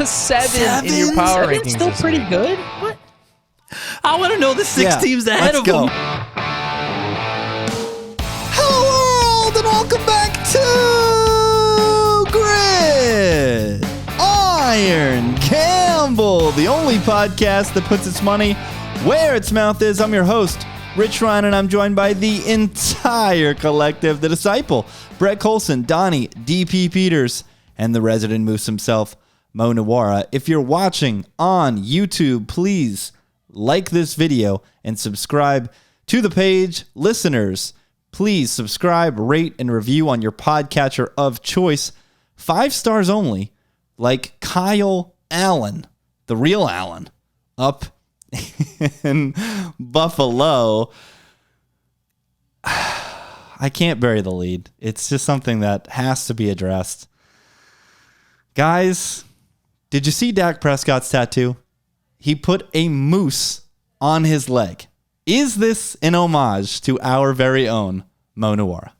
was seven in your power rankings. Still pretty good. What? I want to know the six teams ahead of go. them. Hello world and welcome back to Gridiron Gamble, the only podcast that puts its money where its mouth is. I'm your host, Rich Ryan, and I'm joined by the entire collective, The Disciple, Brett Colson, Donnie, DP Peters, and the resident moose himself, Mo Nawara. If you're watching on YouTube, please like this video and subscribe to the page. Listeners, please subscribe, rate, and review on your podcatcher of choice. 5 stars only, like Kyle Allen, the real Allen, up in Buffalo. I can't bury the lead. It's just something that has to be addressed. Guys, did you see Dak Prescott's tattoo? He put a moose on his leg. Is this an homage to our very own Mo Nawara?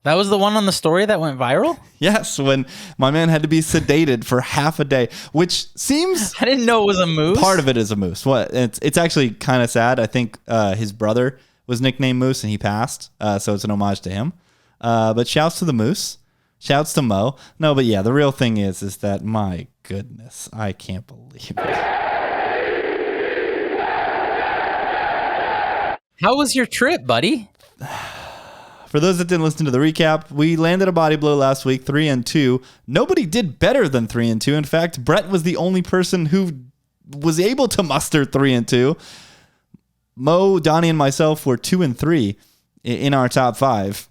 That was the one on the story that went viral? Yes, when my man had to be sedated for half a day, which seems... I didn't know it was a moose. Part of it is a moose. What? It's actually kind of sad. I think his brother was nicknamed Moose and he passed, so it's an homage to him. But shouts to the moose. Shouts to Mo. No, but yeah, the real thing is that, my goodness, I can't believe it. How was your trip, buddy? For those that didn't listen to the recap, we landed a body blow last week, 3-2. Nobody did better than 3-2. In fact, Brett was the only person who was able to muster 3-2. Mo, Donnie, and myself were 2-3 in our top 5.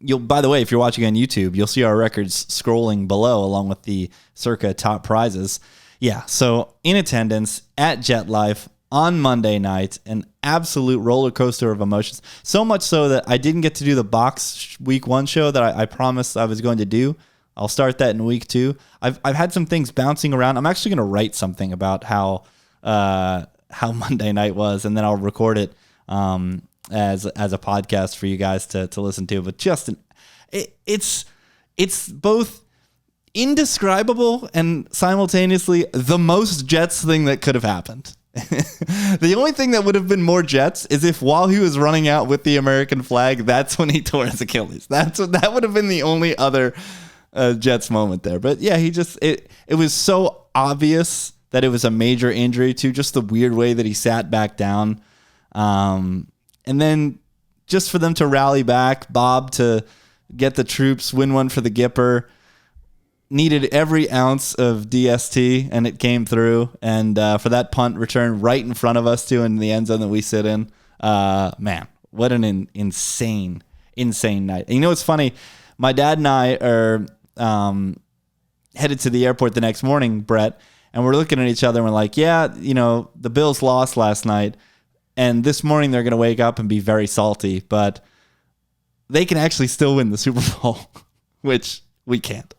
By the way, if you're watching on YouTube, you'll see our records scrolling below along with the Circa top prizes. Yeah, so in attendance at Jet Life on Monday night, an absolute roller coaster of emotions. So much so that I didn't get to do the box week 1 show that I promised I was going to do. I'll start that in week 2. I've had some things bouncing around. I'm actually going to write something about how Monday night was, and then I'll record it as a podcast for you guys to listen to. But just it's both indescribable and simultaneously the most Jets thing that could have happened. The only thing that would have been more Jets is if while he was running out with the American flag, that's when he tore his Achilles. That would have been the only other Jets moment there. But yeah, it was so obvious that it was a major injury to just the weird way that he sat back down. And then just for them to rally back, Bob to get the troops, win one for the Gipper, needed every ounce of DST, and it came through. And for that punt return right in front of us, too, in the end zone that we sit in, man, what an insane night. And you know what's funny? My dad and I are headed to the airport the next morning, Brett, and we're looking at each other and we're like, yeah, the Bills lost last night. And this morning they're going to wake up and be very salty, but they can actually still win the Super Bowl, which we can't.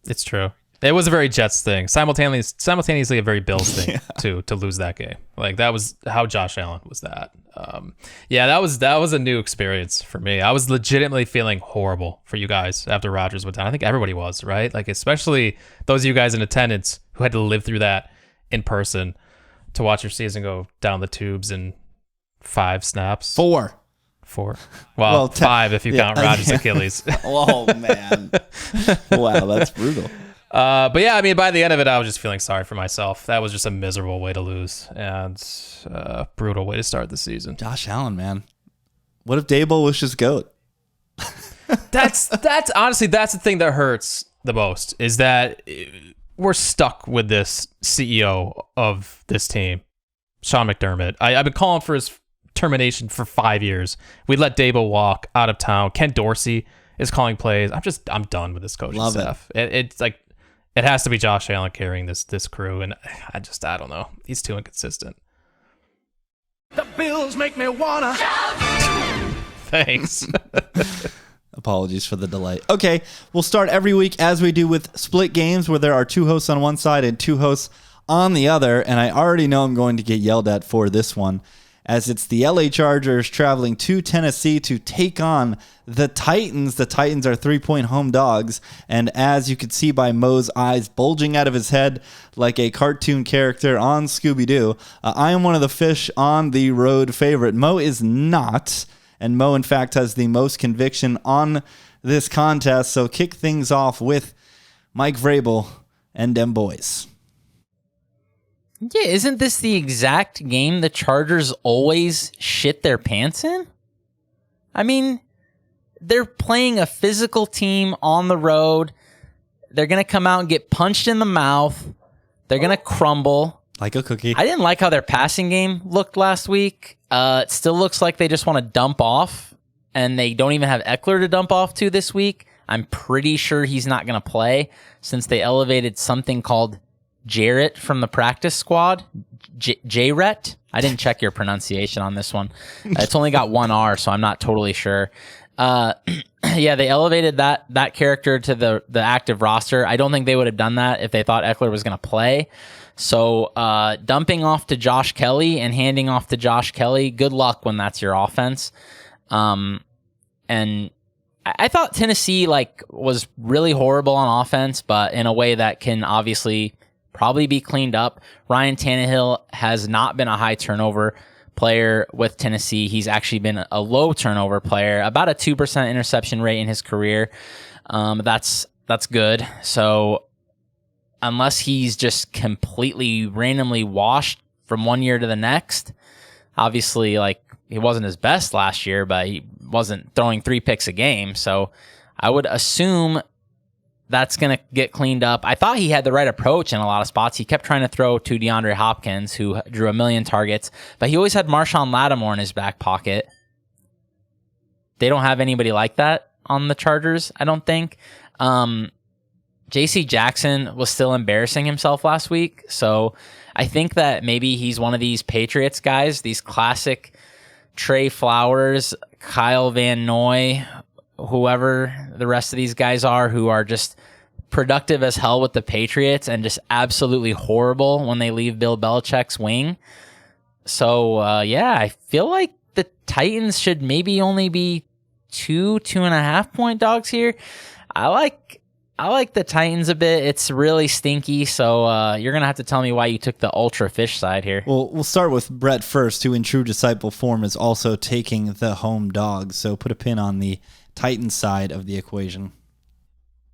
It's true. It was a very Jets thing. Simultaneously a very Bills thing too, to lose that game. Like that was how Josh Allen was that. That was a new experience for me. I was legitimately feeling horrible for you guys after Rodgers went down. I think everybody was, right? Like especially those of you guys in attendance who had to live through that in person. To watch your season go down the tubes in 5 snaps. 4. Well, 5 if you count Rodgers' Achilles. Oh, man. Wow, that's brutal. But yeah, I mean, by the end of it, I was just feeling sorry for myself. That was just a miserable way to lose and a brutal way to start the season. Josh Allen, man. What if Daboll was just GOAT? That's honestly, that's the thing that hurts the most is that we're stuck with this CEO of this team, Sean McDermott. I've been calling for his termination for 5 years. We let Daboll walk out of town. Ken Dorsey is calling plays. I'm done with this coaching staff. It's like it has to be Josh Allen carrying this crew, and I don't know. He's too inconsistent. The Bills make me wanna. Thanks. Apologies for the delay. Okay, we'll start every week as we do with split games where there are 2 hosts on one side and 2 hosts on the other, and I already know I'm going to get yelled at for this one as it's the LA Chargers traveling to Tennessee to take on the Titans. The Titans are 3-point home dogs, and as you can see by Mo's eyes bulging out of his head like a cartoon character on Scooby-Doo, I am one of the fish on the road favorite. Mo is not, and Mo, in fact, has the most conviction on this contest, so kick things off with Mike Vrabel and them boys. Yeah, isn't this the exact game the Chargers always shit their pants in? I mean, they're playing a physical team on the road. They're going to come out and get punched in the mouth. They're going to crumble. Like a cookie. I didn't like how their passing game looked last week. It still looks like they just want to dump off, and they don't even have Eckler to dump off to this week. I'm pretty sure he's not going to play since they elevated something called Jarrett from the practice squad. Jarrett. I didn't check your pronunciation on this one. It's only got one R, so I'm not totally sure. Yeah, they elevated that character to the active roster. I don't think they would have done that if they thought Eckler was going to play. So dumping off to Josh Kelly and handing off to Josh Kelly, good luck when that's your offense. And I thought Tennessee was really horrible on offense, but in a way that can obviously probably be cleaned up. Ryan Tannehill has not been a high turnover player with Tennessee. He's actually been a low turnover player, about a 2% interception rate in his career. That's good. So unless he's just completely randomly washed from one year to the next, obviously he wasn't his best last year, but he wasn't throwing 3 picks a game. So I would assume that's going to get cleaned up. I thought he had the right approach in a lot of spots. He kept trying to throw to DeAndre Hopkins, who drew 1 million targets, but he always had Marshawn Lattimore in his back pocket. They don't have anybody like that on the Chargers, I don't think. J.C. Jackson was still embarrassing himself last week, so I think that maybe he's one of these Patriots guys, these classic Trey Flowers, Kyle Van Noy, whoever the rest of these guys are, who are just productive as hell with the Patriots and just absolutely horrible when they leave Bill Belichick's wing. So, yeah, I feel like the Titans should maybe only be 2.5 point dogs here. I like the Titans a bit. It's really stinky, so you're going to have to tell me why you took the ultra fish side here. Well, we'll start with Brett first, who in true disciple form is also taking the home dogs. So put a pin on the Titans side of the equation.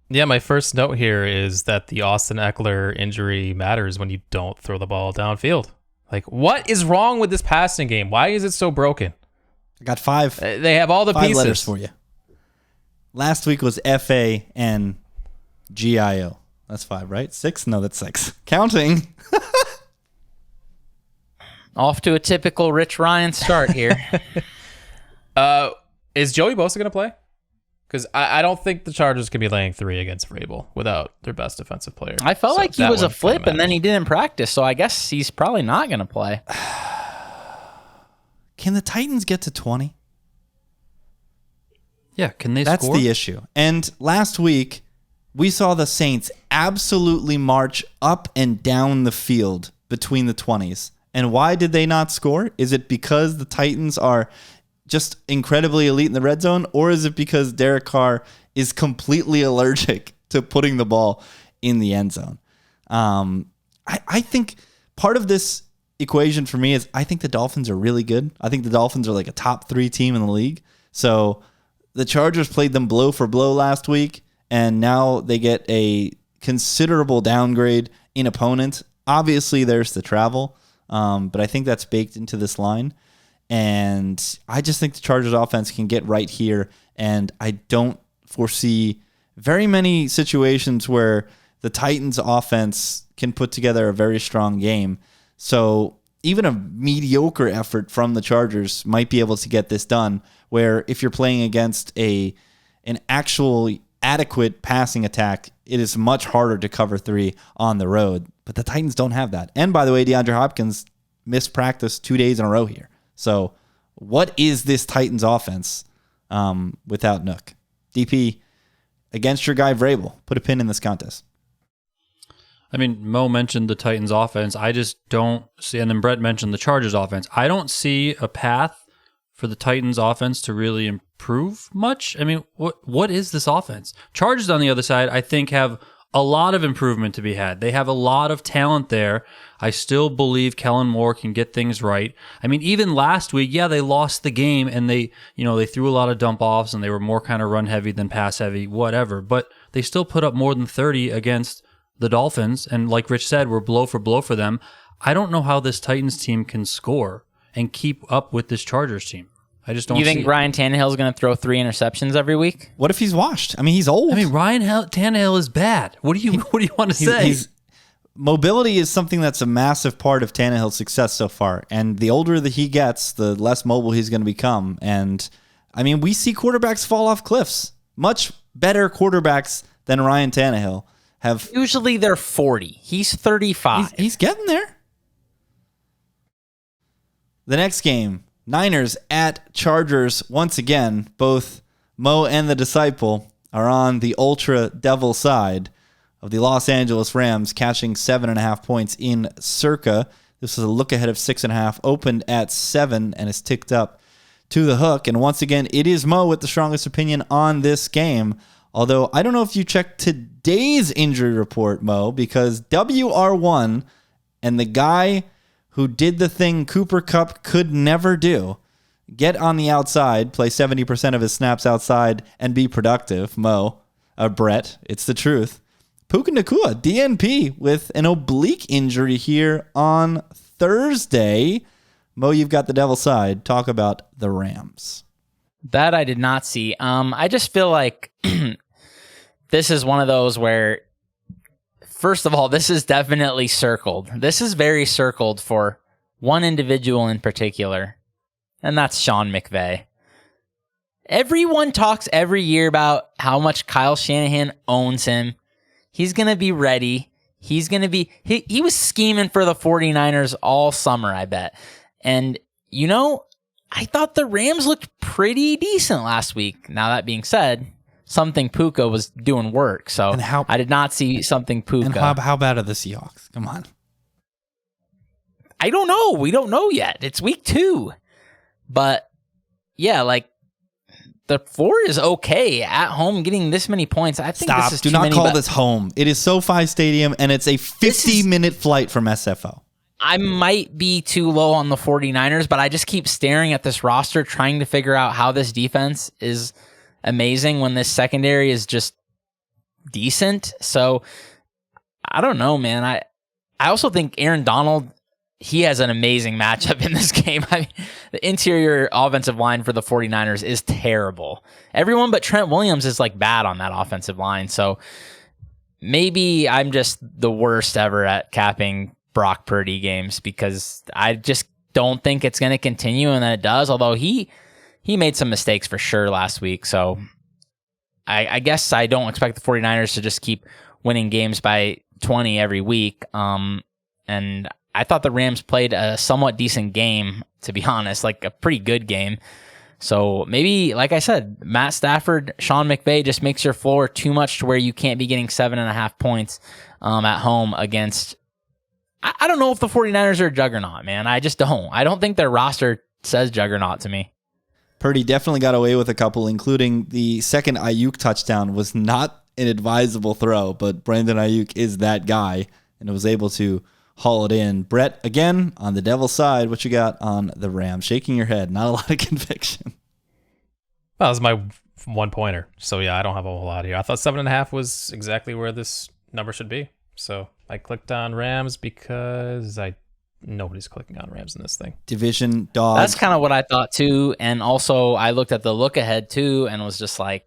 Yeah, my first note here is that the Austin Eckler injury matters when you don't throw the ball downfield. What is wrong with this passing game? Why is it so broken? I got 5. They have all the 5 pieces letters for you. Last week was FANGIO. That's 5, right? 6? No, that's 6. Counting. Off to a typical Rich Ryan start here. Is Joey Bosa going to play? Because I don't think the Chargers can be laying 3 against Vrabel without their best defensive player. I felt like he was a flip, and then he didn't practice, so I guess he's probably not going to play. Can the Titans get to 20? Yeah, can they That's score? the issue. And last week, we saw the Saints absolutely march up and down the field between the 20s. And why did they not score? Is it because the Titans are just incredibly elite in the red zone, or is it because Derek Carr is completely allergic to putting the ball in the end zone? I think part of this equation for me is I think the Dolphins are really good. I think the Dolphins are like a top 3 team in the league. So the Chargers played them blow for blow last week, and now they get a considerable downgrade in opponent. Obviously, there's the travel, but I think that's baked into this line. And I just think the Chargers offense can get right here, and I don't foresee very many situations where the Titans offense can put together a very strong game. So even a mediocre effort from the Chargers might be able to get this done, where if you're playing against an actual adequate passing attack, it is much harder to cover 3 on the road. But the Titans don't have that. And by the way, DeAndre Hopkins missed practice 2 days in a row here. So what is this Titans offense without Nook? DP, against your guy Vrabel, put a pin in this contest. I mean, Mo mentioned the Titans offense. I just don't see, and then Brett mentioned the Chargers offense. I don't see a path for the Titans offense to really improve much. I mean, what is this offense? Chargers on the other side, I think, have a lot of improvement to be had. They have a lot of talent there. I still believe Kellen Moore can get things right. I mean, even last week, yeah, they lost the game and they threw a lot of dump offs and they were more kind of run heavy than pass heavy, whatever. But they still put up more than 30 against the Dolphins. And like Rich said, we're blow for them. I don't know how this Titans team can score and keep up with this Chargers team. I just don't. You think Ryan Tannehill's going to throw 3 interceptions every week? What if he's washed? I mean, he's old. I mean, Ryan Tannehill is bad. What do you want to say? Mobility is something that's a massive part of Tannehill's success so far. And the older that he gets, the less mobile he's going to become. And I mean, we see quarterbacks fall off cliffs. Much better quarterbacks than Ryan Tannehill have. Usually they're 40. He's 35. He's getting there. The next game, Niners at Chargers. Once again, both Mo and the Disciple are on the ultra devil side of the Los Angeles Rams, catching 7.5 points in Circa. This is a look ahead of 6.5, opened at 7 and is ticked up to the hook. And once again, it is Mo with the strongest opinion on this game. Although I don't know if you checked today's injury report, Mo, because WR1 and the guy who did the thing Cooper Kupp could never do, get on the outside, play 70% of his snaps outside, and be productive, Brett, it's the truth. Puka Nacua, DNP, with an oblique injury here on Thursday. Mo, you've got the devil's side. Talk about the Rams. That I did not see. I just feel like this is one of those where, first of all, this is definitely circled. This is very circled for one individual in particular, and that's Sean McVay. Everyone talks every year about how much Kyle Shanahan owns him. He's going to be ready. He's going to be... He was scheming for the 49ers all summer, I bet. And, I thought the Rams looked pretty decent last week. Now, that being said, something Puka was doing work, so I did not see something Puka. And how bad are the Seahawks? Come on. I don't know. We don't know yet. It's week 2. But, yeah, the floor is okay at home getting this many points. I think this is too many. Do not call this home. It is SoFi Stadium, and it's a 50-minute flight from SFO. I might be too low on the 49ers, but I just keep staring at this roster, trying to figure out how this defense is amazing when this secondary is just decent. So, I don't know, man. I also think Aaron Donald, he has an amazing matchup in this game. I mean, the interior offensive line for the 49ers is terrible. Everyone but Trent Williams is bad on that offensive line. So maybe I'm just the worst ever at capping Brock Purdy games because I just don't think it's going to continue, and then it does. Although he made some mistakes for sure last week. So I guess I don't expect the 49ers to just keep winning games by 20 every week. And I thought the Rams played a somewhat decent game, to be honest, a pretty good game. So maybe, like I said, Matt Stafford, Sean McVay just makes your floor too much to where you can't be getting 7.5 points at home against... I don't know if the 49ers are a juggernaut, man. I just don't. I don't think their roster says juggernaut to me. Purdy definitely got away with a couple, including the second Ayuk touchdown was not an advisable throw, but Brandon Ayuk is that guy and was able to haul it in. Brett, again, on the devil's side, what you got on the Rams? Shaking your head, not a lot of conviction. Well, that was my one-pointer. So, yeah, I don't have a whole lot here. I thought 7.5 was exactly where this number should be. So I clicked on Rams because nobody's clicking on Rams in this thing. Division dog. That's kind of what I thought, too. And also, I looked at the look-ahead, too, and was just like,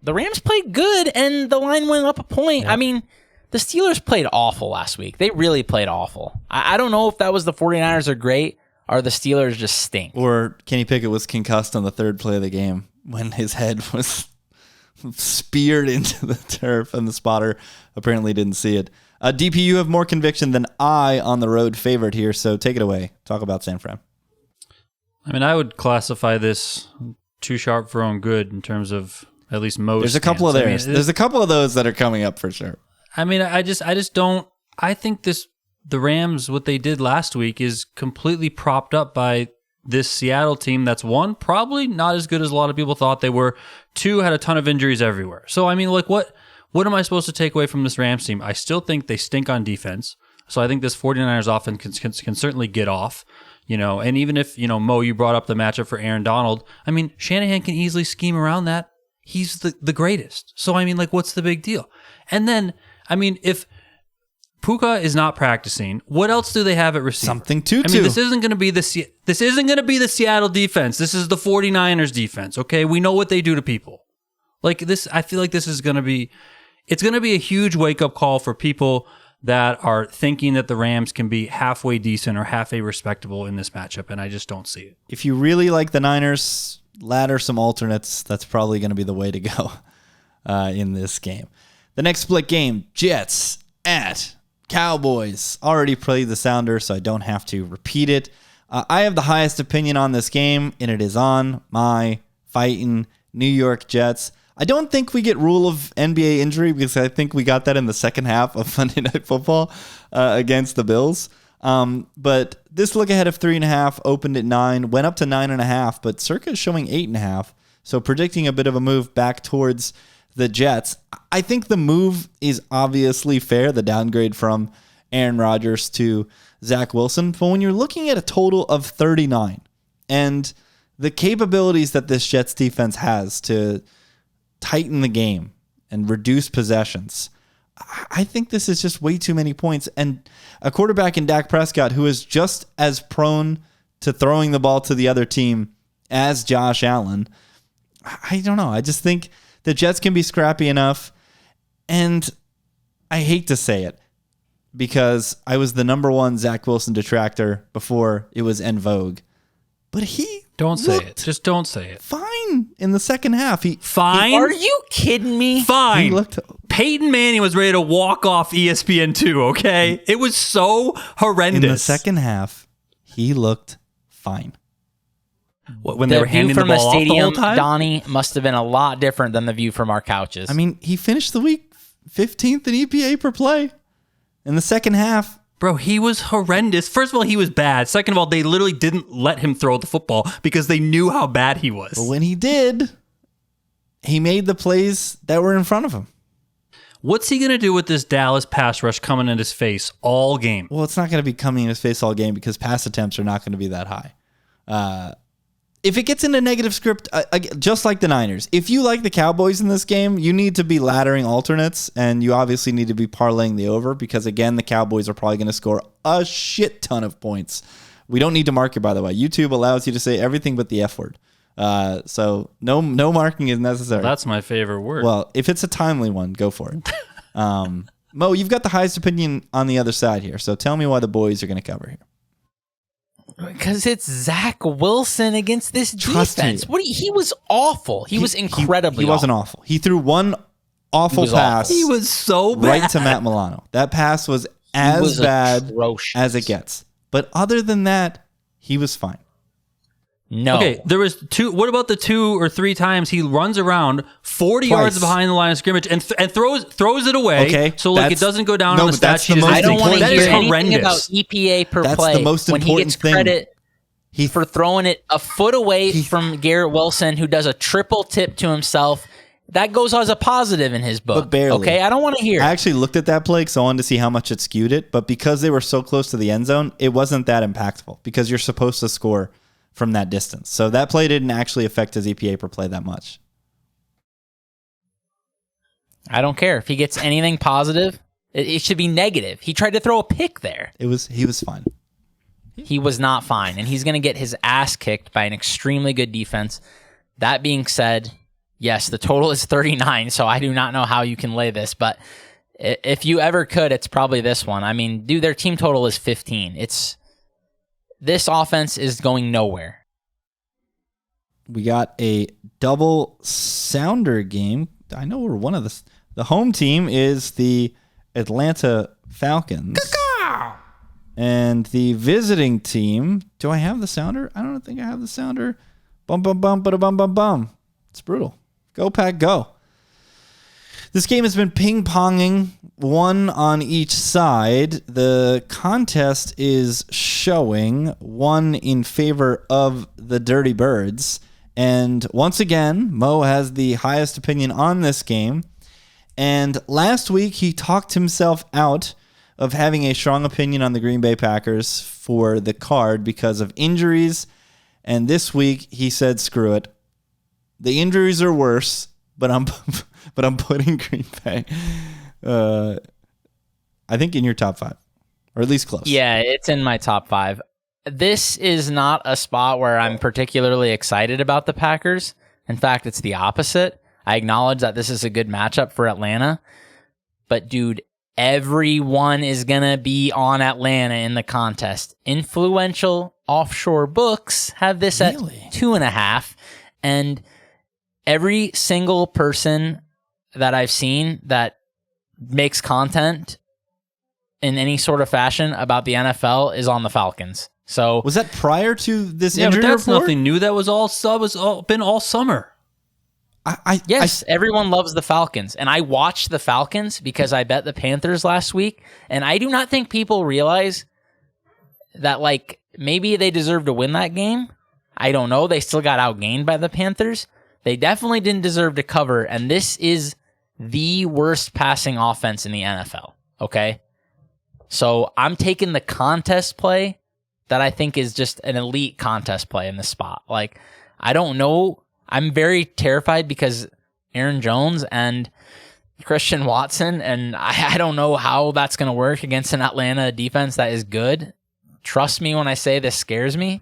the Rams played good, and the line went up a point. Yeah. I mean... The Steelers played awful last week. They really played awful. I don't know if that was the 49ers are great or the Steelers just stink. Or Kenny Pickett was concussed on the third play of the game when his head was speared into the turf and the spotter apparently didn't see it. DP, you have more conviction than I on the road favorite here, so take it away. Talk about San Fran. I mean, I would classify this too sharp for own good in terms of at least most. There's a couple of theirs. There's a couple of those that are coming up for sure. I mean, I just don't. I think the Rams, what they did last week is completely propped up by this Seattle team that's, one, probably not as good as a lot of people thought they were. Two, had a ton of injuries everywhere. So, I mean, like, what am I supposed to take away from this Rams team? I still think they stink on defense. So I think this 49ers offense can certainly get off. And even if, Mo, you brought up the matchup for Aaron Donald, I mean, Shanahan can easily scheme around that. He's the greatest. So, I mean, like, what's the big deal? And then, I mean, if Puka is not practicing, what else do they have at receiver? Something to I mean, this isn't going to be the Seattle defense. This is the 49ers defense, okay? We know what they do to people. Like this, I feel like this is going to be a huge wake-up call for people that are thinking that the Rams can be halfway decent or halfway respectable in this matchup, and I just don't see it. If you really like the Niners, ladder some alternates. That's probably going to be the way to go in this game. The next split game, Jets at Cowboys. Already played the sounder, so I don't have to repeat it. I have the highest opinion on this game, and it is on my fighting New York Jets. I don't think we get rule of NBA injury because I think we got that in the second half of Monday Night Football against the Bills. But this look ahead of 3.5 opened at 9, went up to 9.5, but Circa is showing 8.5. So predicting a bit of a move back towards the Jets. I think the move is obviously fair, the downgrade from Aaron Rodgers to Zach Wilson. But when you're looking at a total of 39 and the capabilities that this Jets defense has to tighten the game and reduce possessions, I think this is just way too many points. And a quarterback in Dak Prescott who is just as prone to throwing the ball to the other team as Josh Allen, I don't know. I just think the Jets can be scrappy enough. And I hate to say it because I was the number one Zach Wilson detractor before it was en vogue. But he Don't say it. Just don't say it. Fine in the second half. Fine? Are you kidding me? Fine. He looked. Peyton Manning was ready to walk off ESPN2, okay? It was so horrendous. In the second half, he looked fine. When they The were view handing the from the ball off the stadium, whole time? Donnie, must have been a lot different than the view from our couches. I mean, he finished the week 15th in EPA per play. In the second half, Bro, he was horrendous. First of all, he was bad. Second of all, they literally didn't let him throw the football because they knew how bad he was. but when he did, he made the plays that were in front of him. What's he going to do with this Dallas pass rush coming in his face all game? Well, it's not going to be coming in his face all game because pass attempts are not going to be that high. If it gets into negative script, just like the Niners, if you like the Cowboys in this game, you need to be laddering alternates, and you obviously need to be parlaying the over because, again, the Cowboys are probably going to score a shit ton of points. We don't need to mark it, by the way. YouTube allows you to say everything but the F word. So no marking is necessary. That's my favorite word. Well, if it's a timely one, go for it. Mo, you've got the highest opinion on the other side here, so tell me why the boys are going to cover here. Because it's Zach Wilson against this Trust defense. me. He was awful. He was incredibly He wasn't awful. He threw one awful was pass he was so bad. right to Matt Milano. That pass was as was bad atrocious. as it gets. But other than that, he was fine. No. Okay, there was two. What about the 2 or 3 times he runs around 40 Twice. yards behind the line of scrimmage and throws it away? Okay, so like it that's- doesn't go down no, on the but stat that's sheet. the as most I don't want to that hear is anything horrendous. about EPA per That's play the most when he important gets thing. credit for throwing it a foot away from Garrett Wilson, who does a triple tip to himself. That goes as a positive in his book. But barely. Okay, I don't want to hear. I actually looked at that play because I wanted to see how much it skewed it. But because they were so close to the end zone, it wasn't that impactful because you're supposed to score from that distance. So that play didn't actually affect his EPA per play that much. I don't care if he gets anything positive. It should be negative. He tried to throw a pick there. He was fine. He was not fine, and he's going to get his ass kicked by an extremely good defense. That being said, yes, the total is 39, so I do not know how you can lay this, but if you ever could, it's probably this one. I mean, dude, their team total is 15. This offense is going nowhere. We got a double sounder game. I know we're one of the home team is the Atlanta Falcons. And the visiting team, do I have the sounder? I don't think I have the sounder. Bum, bum, bum, bada, bum, bum, bum. It's brutal. Go, Pack, go. This game has been ping-ponging, one on each side. The contest is showing one in favor of the Dirty Birds. And once again, Mo has the highest opinion on this game. And last week, he talked himself out of having a strong opinion on the Green Bay Packers for the card because of injuries. And this week, he said, screw it. The injuries are worse, but I'm putting Green Bay, I think, in your top 5, or at least close. Yeah, it's in my top 5. This is not a spot where I'm particularly excited about the Packers. In fact, it's the opposite. I acknowledge that this is a good matchup for Atlanta. But, dude, everyone is going to be on Atlanta in the contest. Influential offshore books have this at 2.5. And every single person that I've seen that makes content in any sort of fashion about the NFL is on the Falcons. So was that prior to this Yeah, injury but that's report? nothing new. That was been all summer. Yes, everyone loves the Falcons. And I watched the Falcons because I bet the Panthers last week. And I do not think people realize that, like, maybe they deserve to win that game. I don't know. They still got outgained by the Panthers. They definitely didn't deserve to cover. And this is the worst passing offense in the NFL. Okay? So I'm taking the contest play that I think is just an elite contest play in this spot. Like, I don't know. I'm very terrified because Aaron Jones and Christian Watson, and I don't know how that's going to work against an Atlanta defense that is good. Trust me when I say this scares me,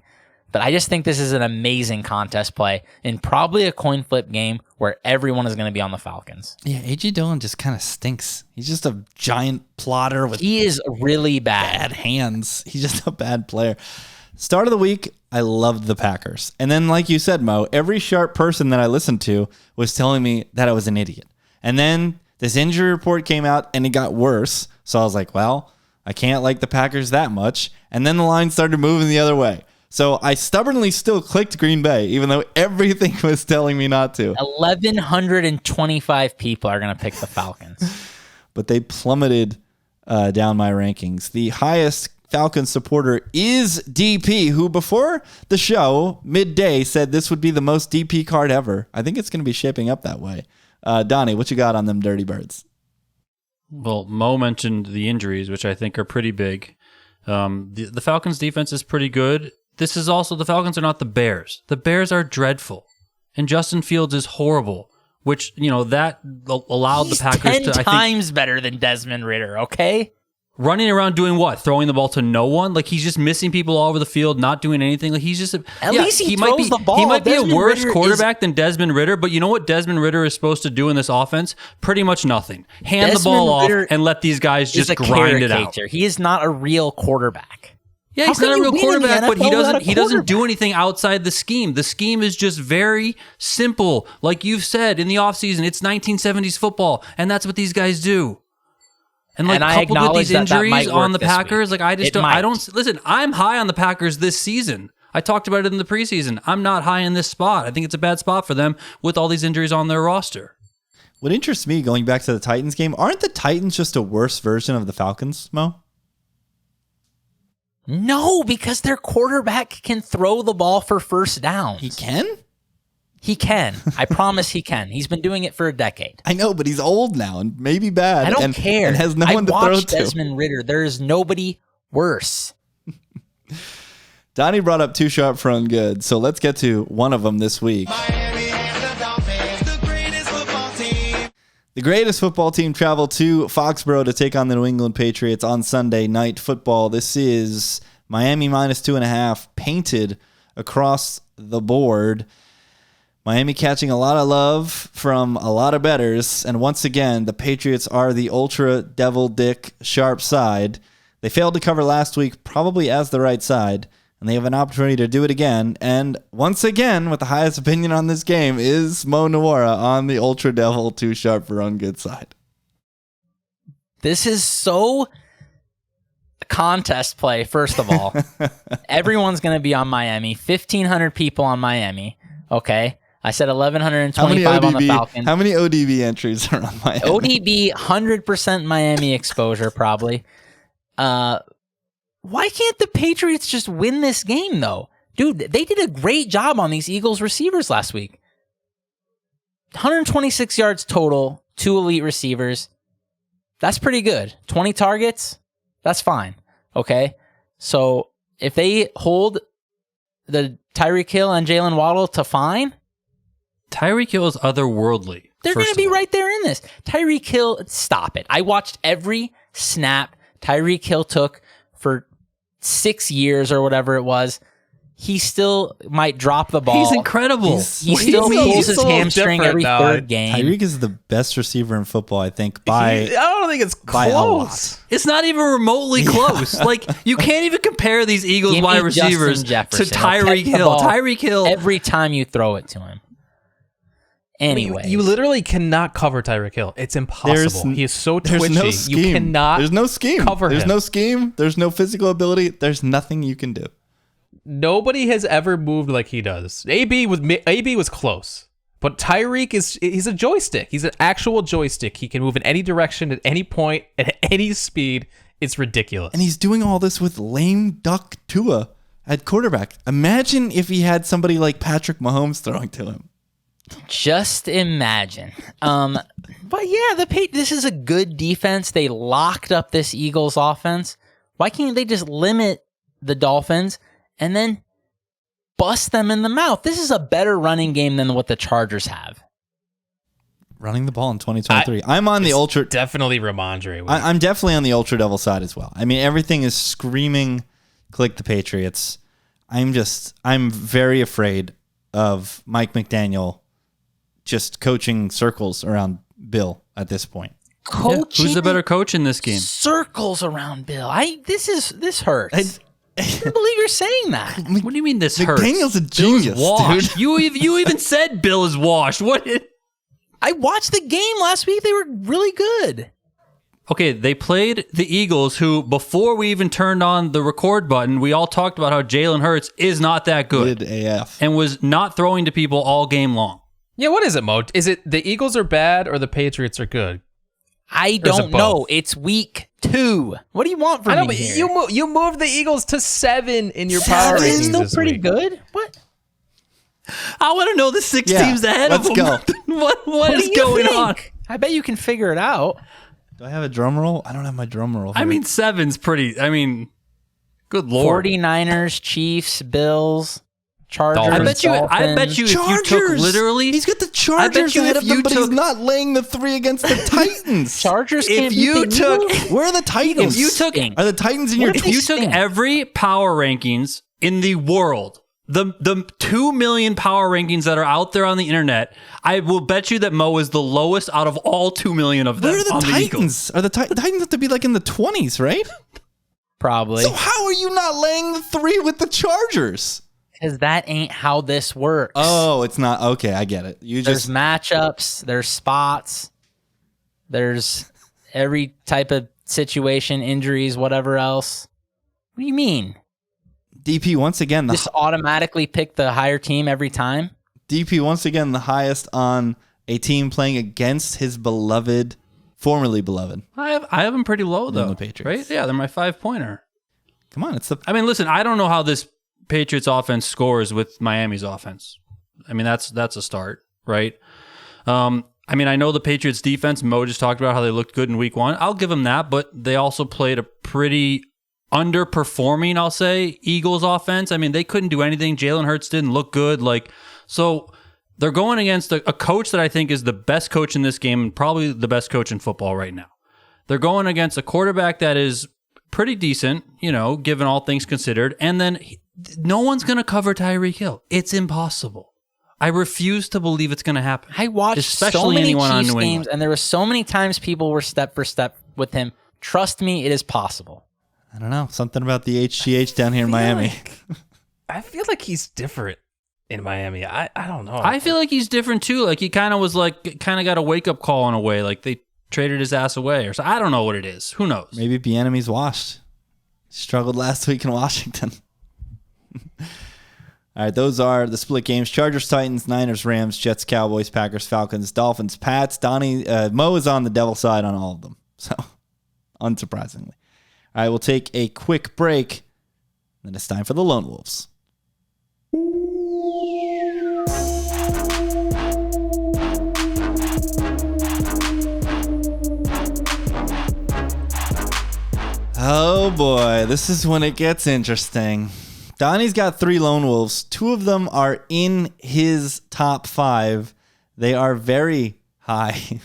but I just think this is an amazing contest play in probably a coin flip game where everyone is going to be on the Falcons. Yeah, A.J. Dillon just kind of stinks. He's just a giant plotter with He is really bad. bad hands. He's just a bad player. Start of the week, I loved the Packers. And then, like you said, Mo, every sharp person that I listened to was telling me that I was an idiot. And then this injury report came out and it got worse. So I was like, well, I can't like the Packers that much. And then the line started moving the other way. So I stubbornly still clicked Green Bay, even though everything was telling me not to. 1,125 people are going to pick the Falcons. But they plummeted down my rankings. The highest Falcons supporter is DP, who before the show, midday, said this would be the most DP card ever. I think it's going to be shaping up that way. Donnie, what you got on them Dirty Birds? Well, Mo mentioned the injuries, which I think are pretty big. The Falcons' defense is pretty good. This is also, the Falcons are not the Bears. The Bears are dreadful. And Justin Fields is horrible, which, that allowed the Packers 10 to, I think, times better than Desmond Ridder, okay? running around doing what? Throwing the ball to no one? Like, he's just missing people all over the field, not doing anything. Like, he's just... At least he throws the ball. He might be Desmond a worse Ridder quarterback than Desmond Ridder, but you know what Desmond Ridder is supposed to do in this offense? Pretty much nothing. Hand the ball Ridder off and let these guys just is a grind it out. caricature. He is not a real quarterback. Yeah, How he's can not a you real win in the quarterback, but NFL without a he doesn't do quarterback? anything outside the scheme. The scheme is just very simple. Like you've said, in the offseason, it's 1970s football, and that's what these guys do. And like, And I coupled with these acknowledge that injuries might on work the this Packers, week. like It might. listen, I'm high on the Packers this season. I talked about it in the preseason. I'm not high in this spot. I think it's a bad spot for them with all these injuries on their roster. What interests me, going back to the Titans game, aren't the Titans just a worse version of the Falcons, Mo? No, because their quarterback can throw the ball for first downs. He can? He can. I promise he can. He's been doing it for a decade. I know, but he's old now and maybe bad. I don't and, care. And has no I one to throw watched to. Desmond Ridder. There is nobody worse. Donnie brought up two sharp front good, so let's get to one of them this week. Miami and the Dolphins, the greatest football team. The greatest football team traveled to Foxborough to take on the New England Patriots on Sunday Night Football. This is Miami minus 2.5, painted across the board. Miami catching a lot of love from a lot of bettors, and once again, the Patriots are the ultra devil dick sharp side. They failed to cover last week, probably as the right side, and they have an opportunity to do it again. And once again, with the highest opinion on this game is Mo Nuwara on the ultra devil too sharp for on good side. This is so contest play, first of all. Everyone's going to be on Miami. 1,500 people on Miami. Okay. I said How many 1,125 on the ODB? Falcons. How many ODB entries are on Miami? ODB 100% Miami exposure probably. Why can't the Patriots just win this game though? Dude, they did a great job on these Eagles receivers last week. 126 yards total, 2 elite receivers. That's pretty good. 20 targets, that's fine. Okay? So if they hold the Tyreek Hill and Jalen Waddle to fine, Tyreek Hill is otherworldly. they're going to be right there in this. Tyreek Hill, stop it. I watched every snap Tyreek Hill took for 6 years or whatever it was. He still might drop the ball. He's incredible. He still pulls his hamstring every third game. Tyreek is the best receiver in football, I think, by I don't think it's by a lot. close. It's not even remotely close. Like, you can't even compare these Eagles Give me wide receivers Justin to Jefferson. He'll Tyreek catch the Hill. ball Tyreek Hill. every time you throw it to him. Anyway, You literally cannot cover Tyreek Hill. It's impossible. He is so twitchy. There's no scheme. You cannot. There's no scheme. cover There's him. no scheme. There's no physical ability. There's nothing you can do. Nobody has ever moved like he does. AB was close, but Tyreek he's a joystick. He's an actual joystick. He can move in any direction at any point at any speed. It's ridiculous. And he's doing all this with lame duck Tua at quarterback. Imagine if he had somebody like Patrick Mahomes throwing to him. just imagine. But yeah, this is a good defense. They locked up this Eagles offense. Why can't they just limit the Dolphins and then bust them in the mouth? This is a better running game than what the Chargers have. Running the ball in 2023. I'm on the ultra. Definitely Ramondre. I'm definitely on the Ultra Devil side as well. I mean, everything is screaming, click the Patriots. I'm very afraid of Mike McDaniel just coaching circles around Bill at this point. Coaching Who's the better coach in this game? circles around Bill. This hurts. I can't believe you're saying that. What do you mean this hurts? McDaniel's a Bill's genius, washed. dude. You even said Bill is washed. What? I watched the game last week. They were really good. Okay, they played the Eagles, who, before we even turned on the record button, we all talked about how Jalen Hurts is not that good Good AF. and was not throwing to people all game long. Yeah, what is it, Mo? Is it the Eagles are bad or the Patriots are good? I Or is it don't know. both? It's week 2. What do you want from I know, me but here? you moved the Eagles to 7 in your power Seven is rankings still this pretty week. good. What? I want to know the 6 Yeah, teams ahead let's of them. go. What is do you going think? on? I bet you can figure it out. Do I have a drum roll? I don't have my drum roll. I here. mean, 7's pretty. I mean, good lord. 49ers, Chiefs, Bills, Chargers. Dolphins. I bet you if you took literally. He's got the Chargers you ahead if of them, you but he's took- not laying the 3 against the Titans. Chargers If can't beat you the took- Eagles? Where are the Titans? If you took- Stink. Are the Titans in your What if If you they took stink? every power rankings in the world, the 2 million power rankings that are out there on the internet, I will bet you that Mo is the lowest out of all 2 million of them. Where are the on Titans? The Eagles. Are the Titans have to be like in the 20s, right? Probably. So how are you not laying the 3 with the Chargers? Because that ain't how this works. Oh, it's not. Okay, I get it. You There's just matchups, there's spots, there's every type of situation, injuries, whatever else. What do you mean? DP once again. Just automatically pick the higher team every time? DP once again the highest on a team playing against his beloved, formerly beloved. I have them pretty low though. the Patriots. Right? Yeah, they're my 5-pointer. Come on, it's the I mean, listen, I don't know how this Patriots offense scores with Miami's offense. I mean, that's a start, right? I mean, I know the Patriots defense, Mo just talked about how they looked good in week 1. I'll give them that, but they also played a pretty underperforming, I'll say, Eagles offense. I mean, they couldn't do anything. Jalen Hurts didn't look good. So they're going against a coach that I think is the best coach in this game and probably the best coach in football right now. They're going against a quarterback that is pretty decent, given all things considered. And then no one's going to cover Tyreek Hill. It's impossible. I refuse to believe it's going to happen. I watched especially so many anyone on Chiefs New games, England. and there were so many times people were step for step with him. Trust me, it is possible. I don't know, something about the HGH down here in Miami. I feel like he's different in Miami. I don't know. I feel like he's different too. Like he kind of got a wake up call in a way. Like they traded his ass away or so. I don't know what it is. Who knows? Maybe Bieniemy's washed. Struggled last week in Washington. All right, those are the split games: Chargers, Titans, Niners, Rams, Jets, Cowboys, Packers, Falcons, Dolphins, Pats. Mo is on the devil side on all of them, so unsurprisingly. All right, we'll take a quick break. Then it's time for the Lone Wolves. Oh boy, this is when it gets interesting. Donnie's got 3 Lone Wolves. 2 of them are in his top 5. They are very high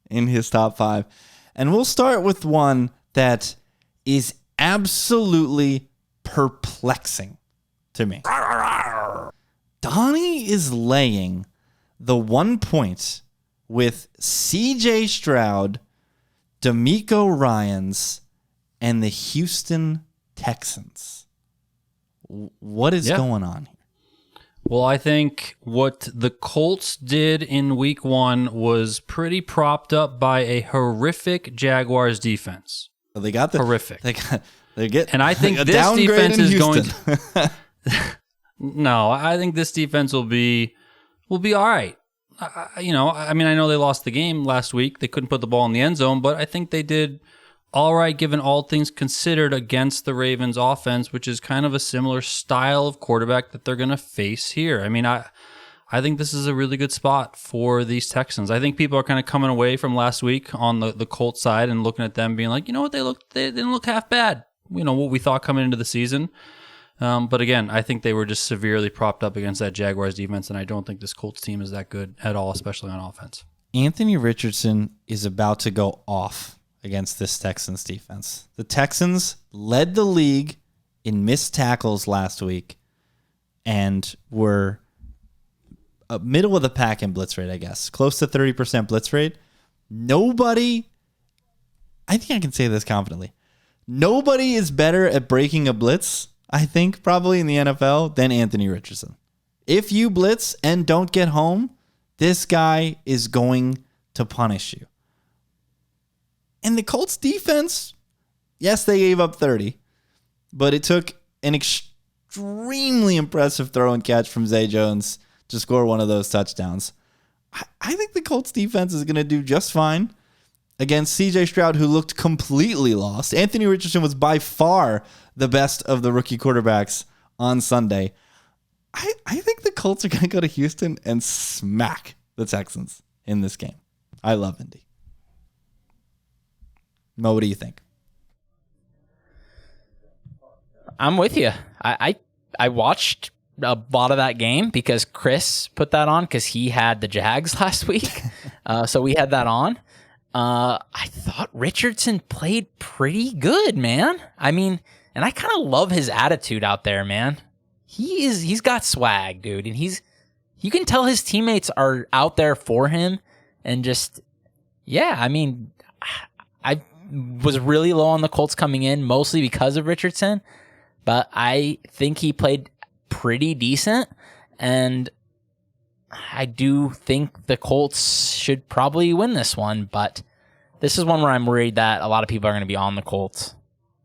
in his top 5. And we'll start with one that is absolutely perplexing to me. Donnie is laying the 1 point with CJ Stroud, D'Amico Ryans, and the Houston Texans. What is going on here? Well, I think what the Colts did in week 1 was pretty propped up by a horrific Jaguars defense. So they got the horrific. They get, and I think a this downgrade defense in is Houston. going to. No, I think this defense will be all right. I know they lost the game last week. They couldn't put the ball in the end zone, but I think they did all right, given all things considered, against the Ravens offense, which is kind of a similar style of quarterback that they're going to face here. I mean, I think this is a really good spot for these Texans. I think people are kind of coming away from last week on the Colts side and looking at them being like, you know what, they didn't look half bad. You know, what we thought coming into the season. But again, I think they were just severely propped up against that Jaguars defense, and I don't think this Colts team is that good at all, especially on offense. Anthony Richardson is about to go off against this Texans defense. The Texans led the league in missed tackles last week and were middle of the pack in blitz rate, I guess. Close to 30% blitz rate. I think I can say this confidently. Nobody is better at breaking a blitz, I think, probably in the NFL than Anthony Richardson. If you blitz and don't get home, this guy is going to punish you. And the Colts defense, yes, they gave up 30, but it took an extremely impressive throw and catch from Zay Jones to score one of those touchdowns. I think the Colts defense is going to do just fine against CJ Stroud, who looked completely lost. Anthony Richardson was by far the best of the rookie quarterbacks on Sunday. I think the Colts are going to go to Houston and smack the Texans in this game. I love Indy. Mo, what do you think? I'm with you. I watched a lot of that game because Chris put that on because he had the Jags last week. So we had that on. I thought Richardson played pretty good, man. I mean, and I kind of love his attitude out there, man. He's got swag, dude. And you can tell his teammates are out there for him and just, yeah, I mean, I was really low on the Colts coming in, mostly because of Richardson, but I think he played pretty decent, and I do think the Colts should probably win this one, but this is one where I'm worried that a lot of people are going to be on the Colts.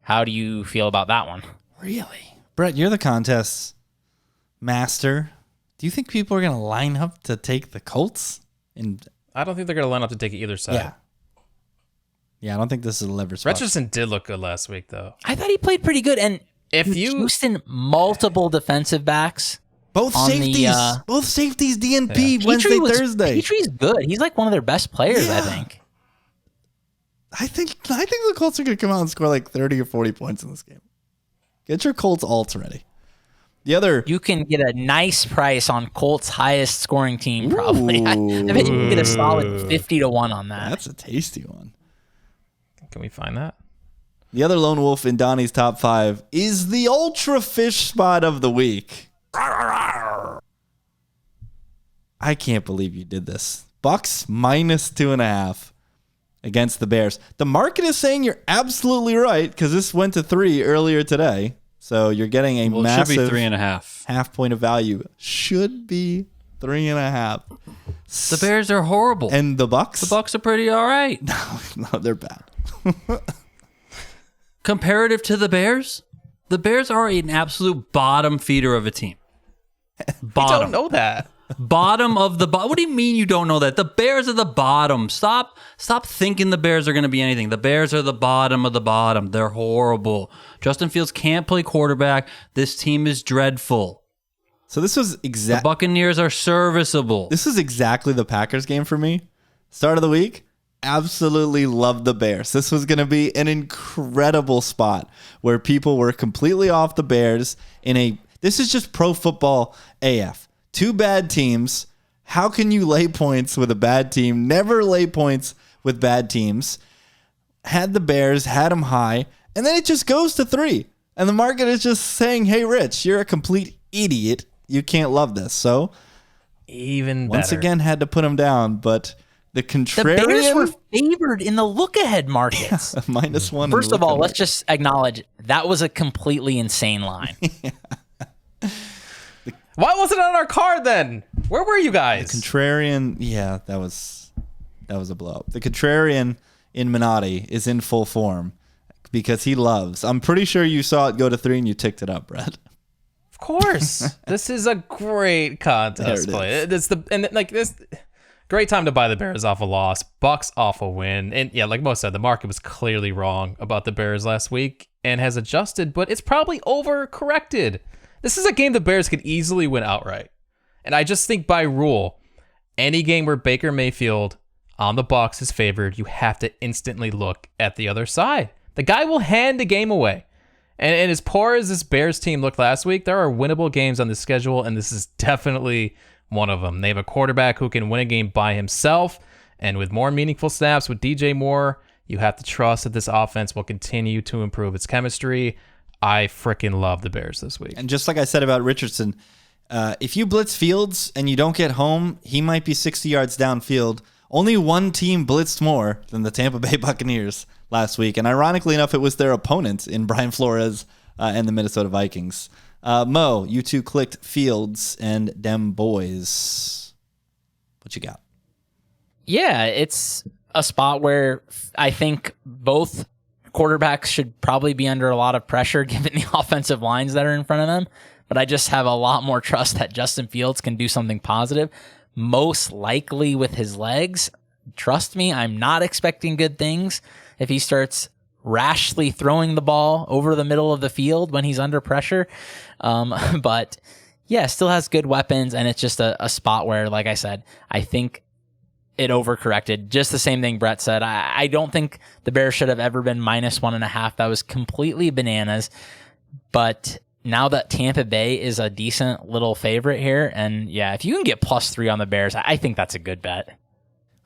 How do you feel about that one? Really? Brett, you're the contest master. Do you think people are going to line up to take the Colts? I don't think they're going to line up to take either side. Yeah, I don't think this is a lever spot. Richardson did look good last week, though. I thought he played pretty good, and Houston, multiple defensive backs. Both safeties. Both safeties DNP Wednesday, Thursday. Petry's good. He's like one of their best players, I think. I think the Colts are going to come out and score like 30 or 40 points in this game. Get your Colts alts ready. You can get a nice price on Colts' highest scoring team, probably. I bet you can get a solid 50-1 on that. That's a tasty one. Can we find that? The other lone wolf in Donnie's top 5 is the ultra fish spot of the week. I can't believe you did this. Bucks minus 2.5 against the Bears. The market is saying you're absolutely right because this went to 3 earlier today. So you're getting a massive it should be 3.5. half point of value. Should be 3.5. The Bears are horrible. And the Bucks? The Bucks are pretty all right. No, they're bad. Comparative to the Bears are an absolute bottom feeder of a team. Bottom. I don't know that. Bottom of the bottom. What do you mean you don't know that? The Bears are the bottom. Stop thinking the Bears are going to be anything. The Bears are the bottom of the bottom. They're horrible. Justin Fields can't play quarterback. This team is dreadful. So this was The Buccaneers are serviceable. This is exactly the Packers game for me. Start of the week, absolutely loved the Bears. This was going to be an incredible spot where people were completely off the Bears this is just pro football AF. Two bad teams. How can you lay points with a bad team? Never lay points with bad teams. Had the Bears, had them high, and then it just goes to 3. And the market is just saying, hey, Rich, you're a complete idiot. You can't love this. So Even once better. again, had to put them down. But the contrarian... The Bears were favored in the look-ahead markets. -1. First of all, let's just acknowledge that was a completely insane line. Why wasn't it on our card then? Where were you guys? Contrarian, yeah, that was a blow up. The contrarian in Minotti is in full form because he loves. I'm pretty sure you saw it go to 3 and you ticked it up, Brett. Of course. This is a great contest play. This great time to buy the Bears off a loss, Bucks off a win. And yeah, like Mo said, the market was clearly wrong about the Bears last week and has adjusted, but it's probably overcorrected. This is a game the Bears could easily win outright. And I just think by rule, any game where Baker Mayfield on the Bucs is favored, you have to instantly look at the other side. The guy will hand the game away. And as poor as this Bears team looked last week, there are winnable games on the schedule, and this is definitely one of them. They have a quarterback who can win a game by himself, and with more meaningful snaps with DJ Moore, you have to trust that this offense will continue to improve its chemistry. I freaking love the Bears this week. And just like I said about Richardson, if you blitz Fields and you don't get home, he might be 60 yards downfield. Only one team blitzed more than the Tampa Bay Buccaneers last week. And ironically enough, it was their opponent in Brian Flores and the Minnesota Vikings. Mo, you two clicked Fields and dem boys. What you got? Yeah, it's a spot where I think both quarterbacks should probably be under a lot of pressure given the offensive lines that are in front of them. But I just have a lot more trust that Justin Fields can do something positive, most likely with his legs. Trust me, I'm not expecting good things if he starts rashly throwing the ball over the middle of the field when he's under pressure. But yeah, still has good weapons, and it's just a spot where, like I said, I think it overcorrected. Just the same thing Brett said. I don't think the Bears should have ever been -1.5. That was completely bananas. But now that Tampa Bay is a decent little favorite here, and yeah, if you can get +3 on the Bears, I think that's a good bet.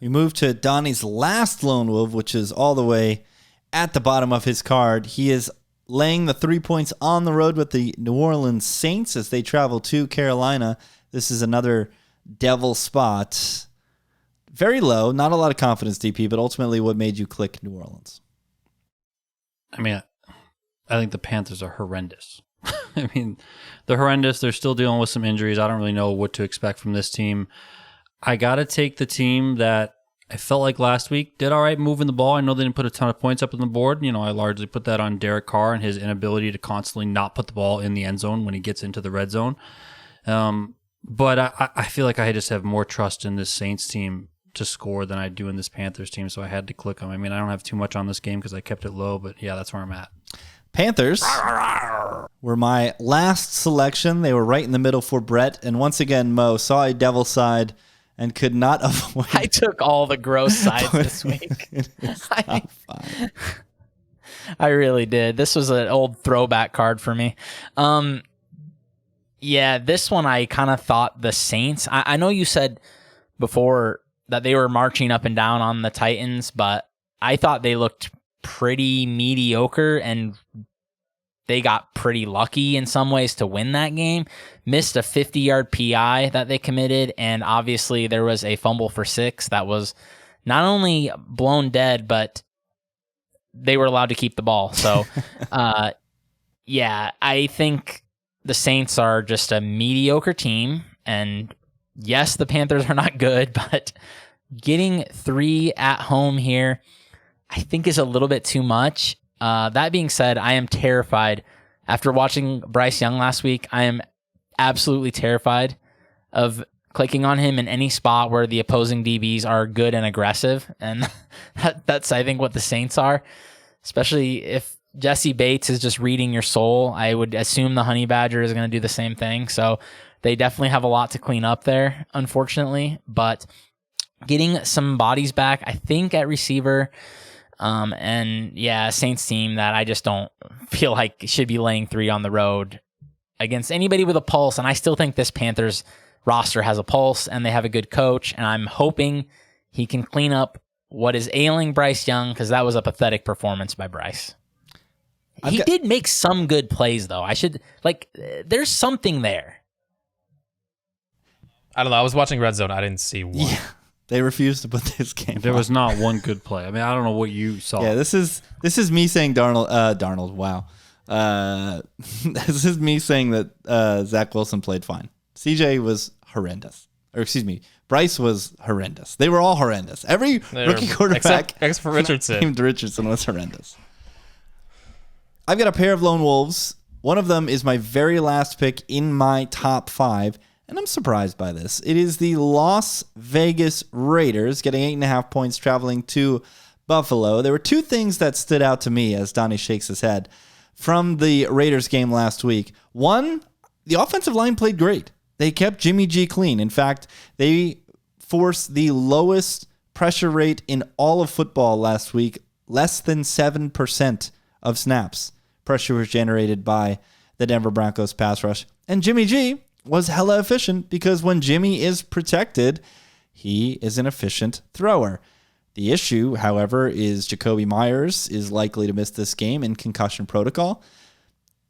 We move to Donnie's last lone wolf, which is all the way at the bottom of his card. He is laying the 3 points on the road with the New Orleans Saints as they travel to Carolina. This is another devil spot. Very low, not a lot of confidence, DP, but ultimately what made you click New Orleans? I mean, I think the Panthers are horrendous. I mean, they're horrendous. They're still dealing with some injuries. I don't really know what to expect from this team. I got to take the team that I felt like last week did all right moving the ball. I know they didn't put a ton of points up on the board. You know, I largely put that on Derek Carr and his inability to constantly not put the ball in the end zone when he gets into the red zone. But I feel like I just have more trust in this Saints team to score than I do in this Panthers team, so I had to click them. I mean, I don't have too much on this game because I kept it low, but yeah, that's where I'm at. Panthers were my last selection. They were right in the middle for Brett, and once again, Mo saw a devil side and could not avoid. I took all the gross sides this week. I really did. This was an old throwback card for me. Yeah, this one I kind of thought the Saints. I know you said before that they were marching up and down on the Titans, but I thought they looked pretty mediocre and they got pretty lucky in some ways to win that game. Missed a 50-yard PI that they committed, and obviously there was a fumble for 6 that was not only blown dead, but they were allowed to keep the ball. So, yeah, I think the Saints are just a mediocre team, and yes, the Panthers are not good, but getting 3 at home here, I think is a little bit too much. That being said, I am terrified. After watching Bryce Young last week, I am absolutely terrified of clicking on him in any spot where the opposing DBs are good and aggressive. And that's, I think, what the Saints are, especially if Jesse Bates is just reading your soul. I would assume the Honey Badger is going to do the same thing. So they definitely have a lot to clean up there, unfortunately. But getting some bodies back, I think, at receiver. And yeah, Saints team that I just don't feel like should be laying 3 on the road against anybody with a pulse. And I still think this Panthers roster has a pulse and they have a good coach. And I'm hoping he can clean up what is ailing Bryce Young, because that was a pathetic performance by Bryce. He did make some good plays, though. There's something there. I don't know. I was watching Red Zone. I didn't see one. Yeah, they refused to put this game. There on. was not one good play. I mean, I don't know what you saw. Yeah, this is me saying Darnold. Wow. This is me saying that Zach Wilson played fine. CJ was horrendous. Or excuse me, Bryce was horrendous. They were all horrendous. Every rookie quarterback except for Richardson. named Richardson was horrendous. I've got a pair of lone wolves. One of them is my very last pick in my top 5, and I'm surprised by this. It is the Las Vegas Raiders getting 8.5 points traveling to Buffalo. There were 2 things that stood out to me as Donnie shakes his head from the Raiders game last week. One, the offensive line played great. They kept Jimmy G clean. In fact, they forced the lowest pressure rate in all of football last week, less than 7% of snaps. Pressure was generated by the Denver Broncos pass rush. And Jimmy G was hella efficient because when Jimmy is protected, he is an efficient thrower. The issue, however, is Jacoby Myers is likely to miss this game in concussion protocol.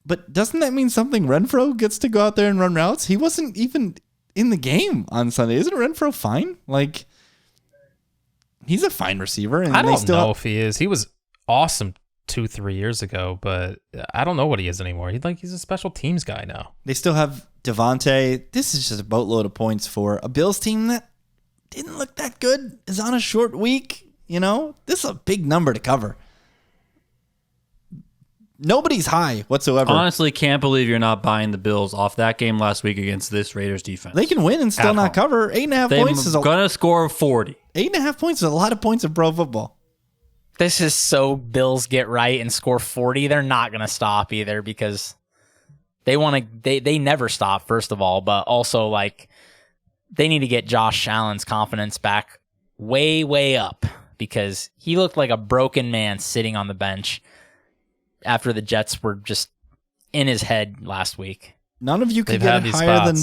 But doesn't that mean something? Renfro gets to go out there and run routes? He wasn't even in the game on Sunday. Isn't Renfro fine? Like, he's a fine receiver. And I don't know if he is. He was awesome 2-3 years ago, but I don't know what he is anymore. He's a special teams guy now. They still have Devontae. This is just a boatload of points for a Bills team that didn't look that good, is on a short week. You know, this is a big number to cover. Nobody's high whatsoever. Honestly, can't believe you're not buying the Bills off that game last week against this Raiders defense. They can win and still not cover. 8.5 points is going to score 40. 8.5 points is a lot of points in pro football. This is so Bills get right and score 40. They're not going to stop either because they want to. They never stop, first of all, but also like they need to get Josh Allen's confidence back way, way up because he looked like a broken man sitting on the bench after the Jets were just in his head last week. None of you could get it higher than.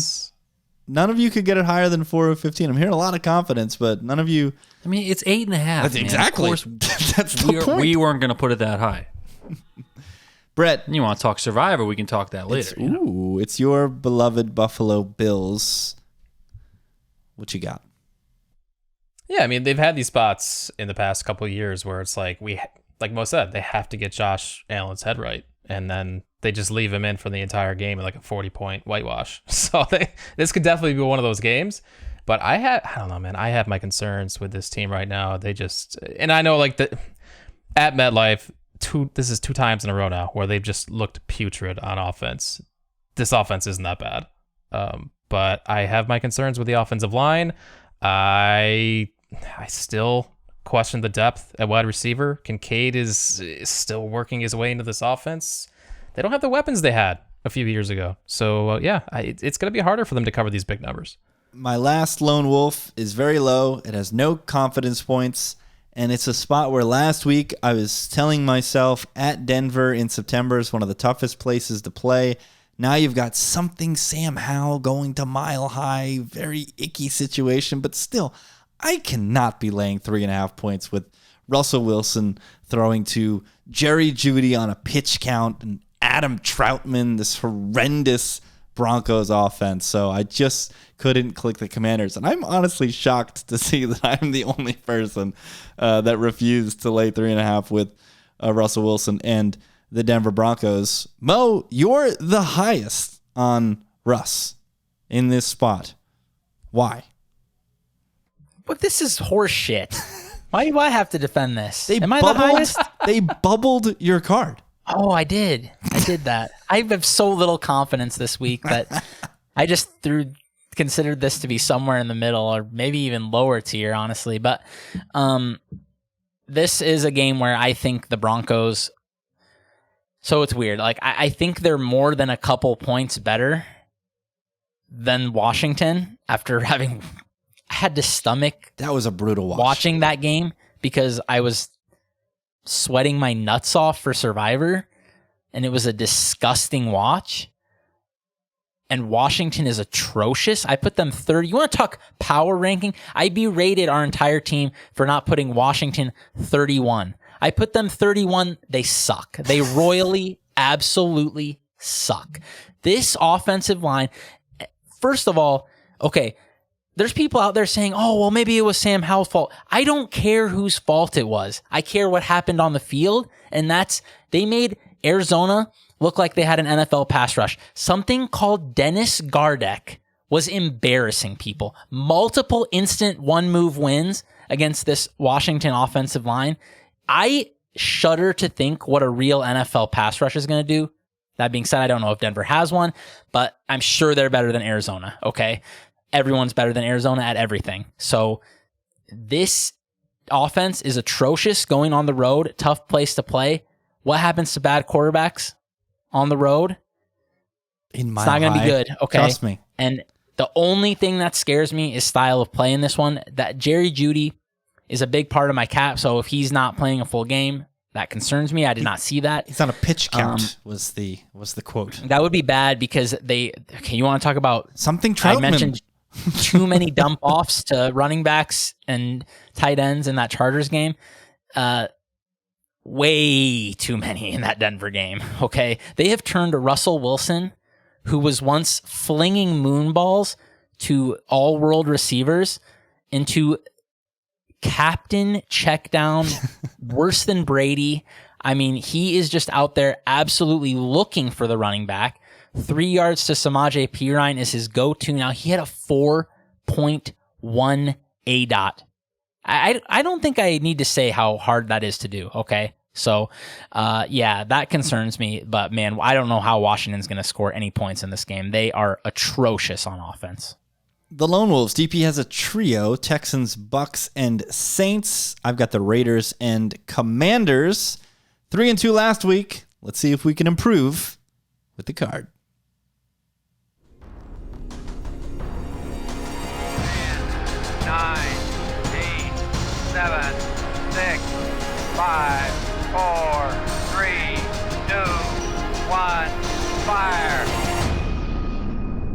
None of you could get it higher than 4 or 15. I'm hearing a lot of confidence, but none of you. I mean, it's 8.5. That's exactly. Of course, that's the point. We weren't going to put it that high. Brett, you want to talk Survivor? We can talk that later. It's your beloved Buffalo Bills. What you got? Yeah, I mean, they've had these spots in the past couple of years where it's like like Mo said, they have to get Josh Allen's head right, and then they just leave him in for the entire game in like a 40-point whitewash. So this could definitely be one of those games. But I don't know, man. I have my concerns with this team right now. They just, and I know like at MetLife, this is 2 times in a row now where they've just looked putrid on offense. This offense isn't that bad. But I have my concerns with the offensive line. I still question the depth at wide receiver. Kincaid is still working his way into this offense. They don't have the weapons they had a few years ago. So, it's going to be harder for them to cover these big numbers. My last lone wolf is very low. It has no confidence points. And it's a spot where last week I was telling myself at Denver in September is one of the toughest places to play. Now you've got something Sam Howell going to Mile High. Very icky situation. But still, I cannot be laying 3.5 points with Russell Wilson throwing to Jerry Jeudy on a pitch count and Adam Troutman, this horrendous Broncos offense. So I just couldn't click the Commanders. And I'm honestly shocked to see that I'm the only person that refused to lay 3.5 with Russell Wilson and the Denver Broncos. Mo, you're the highest on Russ in this spot. Why? But this is horse shit. Why do I have to defend this? Am I bubbled, the highest? They bubbled your card. Oh, I did that. I have so little confidence this week that I just considered this to be somewhere in the middle or maybe even lower tier, honestly. But this is a game where I think the Broncos. So it's weird. Like I think they're more than a couple points better than Washington after having had to stomach That was a brutal watch. watching that game because I was sweating my nuts off for Survivor, and it was a disgusting watch. And Washington is atrocious. I put them third. You want to talk power ranking? I berated our entire team for not putting Washington 31. I put them 31. They suck. They royally, absolutely suck. This offensive line, first of all, okay, there's people out there saying, oh, well, maybe it was Sam Howell's fault. I don't care whose fault it was. I care what happened on the field, and they made Arizona look like they had an NFL pass rush. Something called Dennis Gardeck was embarrassing people. Multiple instant one-move wins against this Washington offensive line. I shudder to think what a real NFL pass rush is going to do. That being said, I don't know if Denver has one, but I'm sure they're better than Arizona, okay? Everyone's better than Arizona at everything. So this offense is atrocious going on the road, tough place to play. What happens to bad quarterbacks on the road? It's not going to be good, okay? Trust me. And the only thing that scares me is style of play in this one. That Jerry Jeudy is a big part of my cap, so if he's not playing a full game, that concerns me. I did not see that. He's on a pitch count. Was the quote. That would be bad because you want to talk about Something Troutman. I mentioned too many dump offs to running backs and tight ends in that Chargers game. Way too many in that Denver game. Okay. They have turned Russell Wilson, who was once flinging moonballs to all world receivers, into captain check down, worse than Brady. I mean, he is just out there absolutely looking for the running back. 3 yards to Samaje Perine is his go-to. Now, he had a 4.1 ADOT. I don't think I need to say how hard that is to do, okay? So, yeah, that concerns me. But, man, I don't know how Washington's going to score any points in this game. They are atrocious on offense. The Lone Wolves. DP has a trio: Texans, Bucks, and Saints. I've got the Raiders and Commanders. 3-2 last week. Let's see if we can improve with the card. 9, 8, 7, 6, 5, 4, 3, 2, 1, fire.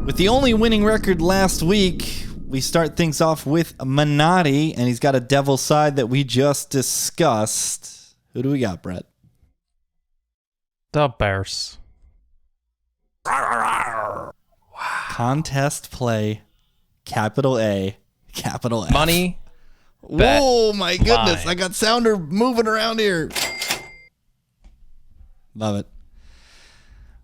With the only winning record last week, we start things off with Minotti, and he's got a devil side that we just discussed. Who do we got, Brett? The Bears. Contest play, capital A, capital F. Money. Bet. Whoa, my goodness. Line. I got sounder moving around here. Love it.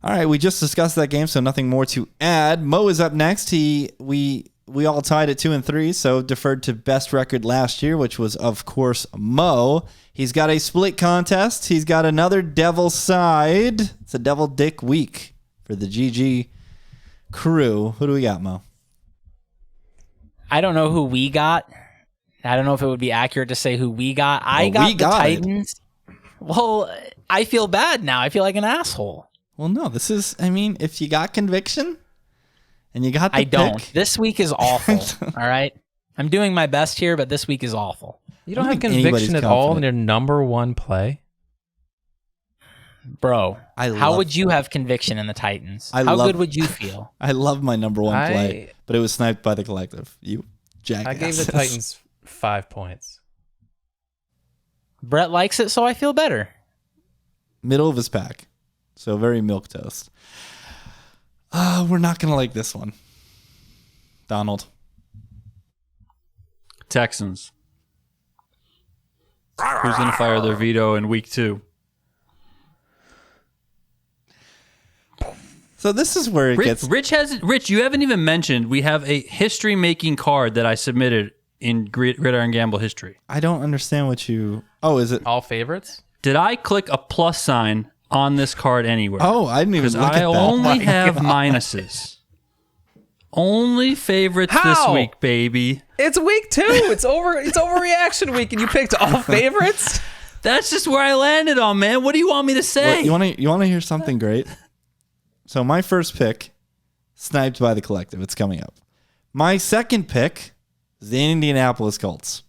All right, we just discussed that game, so nothing more to add. Mo is up next. We all tied at 2 and 3, so deferred to best record last year, which was, of course, Mo. He's got a split contest. He's got another devil side. It's a devil dick week for the GG crew. Who do we got, Mo? I don't know who we got. I don't know if it would be accurate to say who we got. I got the Titans. Well, I feel bad now. I feel like an asshole. Well, no, this is, I mean, if you got conviction and you got the I don't. pick. This week is awful. All right. I'm doing my best here, but this week is awful. You don't I have don't think conviction anybody's at all in confident. your number one play? Bro, how love- would you have conviction in the Titans? I How love- good would you feel? I love my number one play, but it was sniped by the collective. You jackass. I gave the Titans 5 points. Brett likes it, so I feel better. Middle of his pack. So very milquetoast. We're not going to like this one. Donald. Texans. Who's going to fire their veto in week 2? So this is where it gets... Rich, you haven't even mentioned we have a history-making card that I submitted in Gridiron Gamble history. I don't understand what you... Oh, is it... All favorites? Did I click a plus sign on this card anywhere? Oh, I didn't even Because look at I that. only have minuses. Only favorites this How? week, baby. It's week 2. It's overreaction week, and you picked all favorites. That's just where I landed on, man. What do you want me to say? You want to hear something great? So my first pick, sniped by the collective. It's coming up. My second pick is the Indianapolis Colts.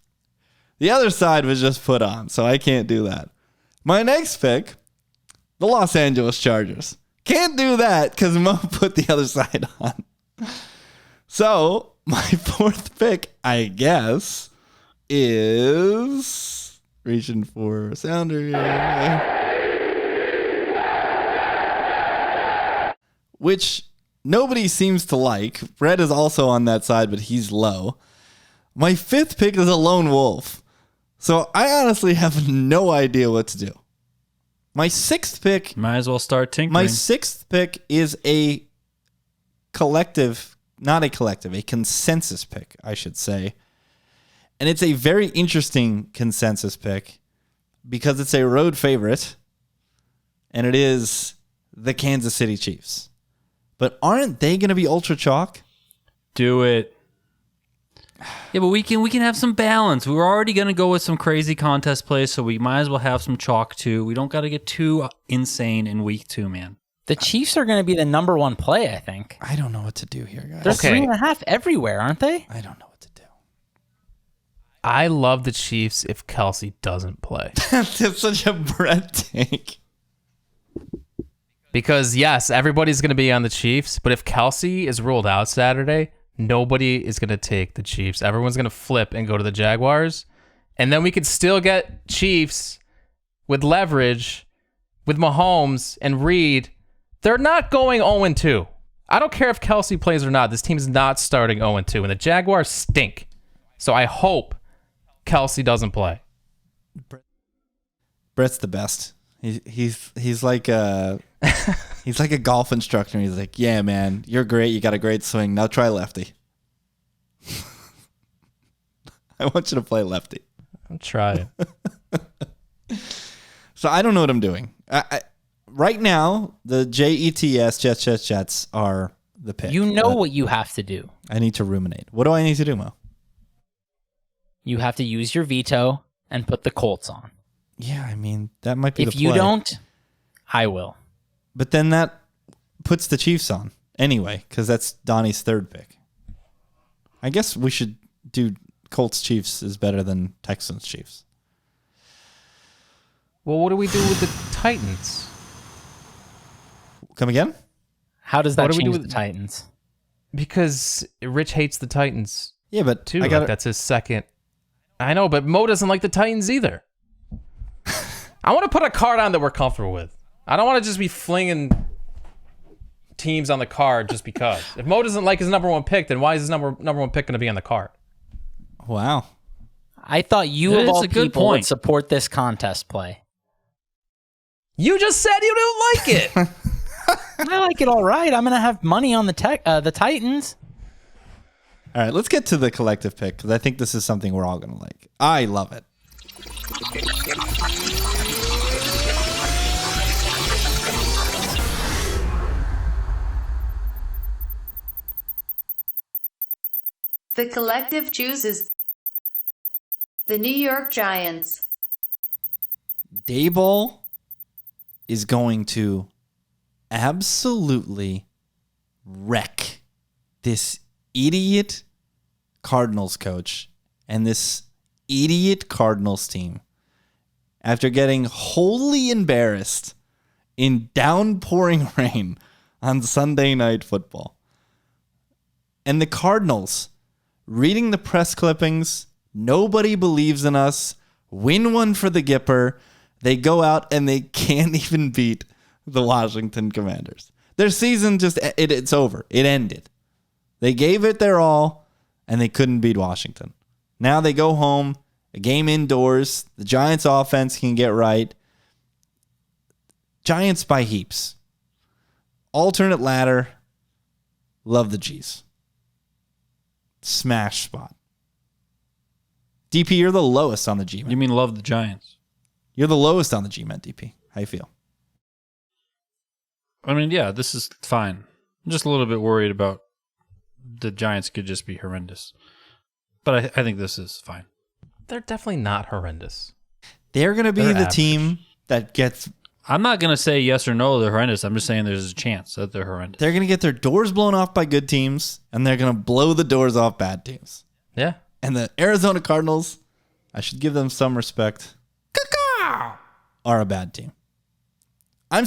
The other side was just put on, so I can't do that. My next pick, the Los Angeles Chargers. Can't do that because Mo put the other side on. So my fourth pick, I guess, is reaching for a sounder here. Which nobody seems to like. Brett is also on that side, but he's low. My fifth pick is a lone wolf. So I honestly have no idea what to do. My sixth pick... Might as well start tinkering. My sixth pick is a collective, not a collective, a consensus pick, I should say. And it's a very interesting consensus pick because it's a road favorite, and it is the Kansas City Chiefs. But aren't they going to be ultra chalk? Do it. Yeah, but we can have some balance. We were already going to go with some crazy contest plays, so we might as well have some chalk too. We don't got to get too insane in week 2, man. The Chiefs are going to be the number 1 play, I think. I don't know what to do here, guys. They're Okay. 3.5 everywhere, aren't they? I don't know what to do. I love the Chiefs if Kelsey doesn't play. That's such a Brett take. Because, yes, everybody's going to be on the Chiefs, but if Kelsey is ruled out Saturday, nobody is going to take the Chiefs. Everyone's going to flip and go to the Jaguars. And then we could still get Chiefs with leverage, with Mahomes and Reed. They're not going 0-2. I don't care if Kelsey plays or not. This team is not starting 0-2. And the Jaguars stink. So I hope Kelsey doesn't play. Brett's the best. He's like a he's like a golf instructor. He's like, yeah, man, you're great. You got a great swing. Now try lefty. I want you to play lefty. I'm trying. So I don't know what I'm doing. Right now, the Jets are the pick. You know but what you have to do. I need to ruminate. What do I need to do, Mo? You have to use your veto and put the Colts on. Yeah, I mean, that might be the If play. you don't, I will. But then that puts the Chiefs on anyway, because that's Donnie's third pick. I guess we should do Colts Chiefs is better than Texans Chiefs. Well, what do we do with the Titans? Come again? How does that What do we do change with- the Titans? Because Rich hates the Titans Yeah, but too. I got Like, that's his second. I know, but Mo doesn't like the Titans either. I want to put a card on that we're comfortable with. I don't want to just be flinging teams on the card just because. If Mo doesn't like his number 1 pick, then why is his number 1 pick going to be on the card? Wow. I thought you That of is all a good people would point. support this contest play. You just said you don't like it. I like it all right. I'm going to have money on the Titans. All right, let's get to the collective pick because I think this is something we're all going to like. I love it. The collective chooses the New York Giants. Daboll is going to absolutely wreck this idiot Cardinals coach and this idiot Cardinals team after getting wholly embarrassed in downpouring rain on Sunday Night Football. And the Cardinals, reading the press clippings, nobody believes in us, win one for the Gipper. They go out and they can't even beat the Washington Commanders. Their season it's over. It ended. They gave it their all and they couldn't beat Washington. Now they go home, a game indoors. The Giants offense can get right. Giants by heaps. Alternate ladder. Love the G's. Smash spot. DP, you're the lowest on the G-Men. You mean love the Giants? You're the lowest on the G-Men, DP. How you feel? I mean, yeah, this is fine. I'm just a little bit worried about the Giants could just be horrendous. But I think this is fine. They're definitely not horrendous. They're going to be They're the average. team that gets. I'm not going to say yes or no, they're horrendous. I'm just saying there's a chance that they're horrendous. They're going to get their doors blown off by good teams, and they're going to blow the doors off bad teams. Yeah. And the Arizona Cardinals, I should give them some respect, are a bad team. I'm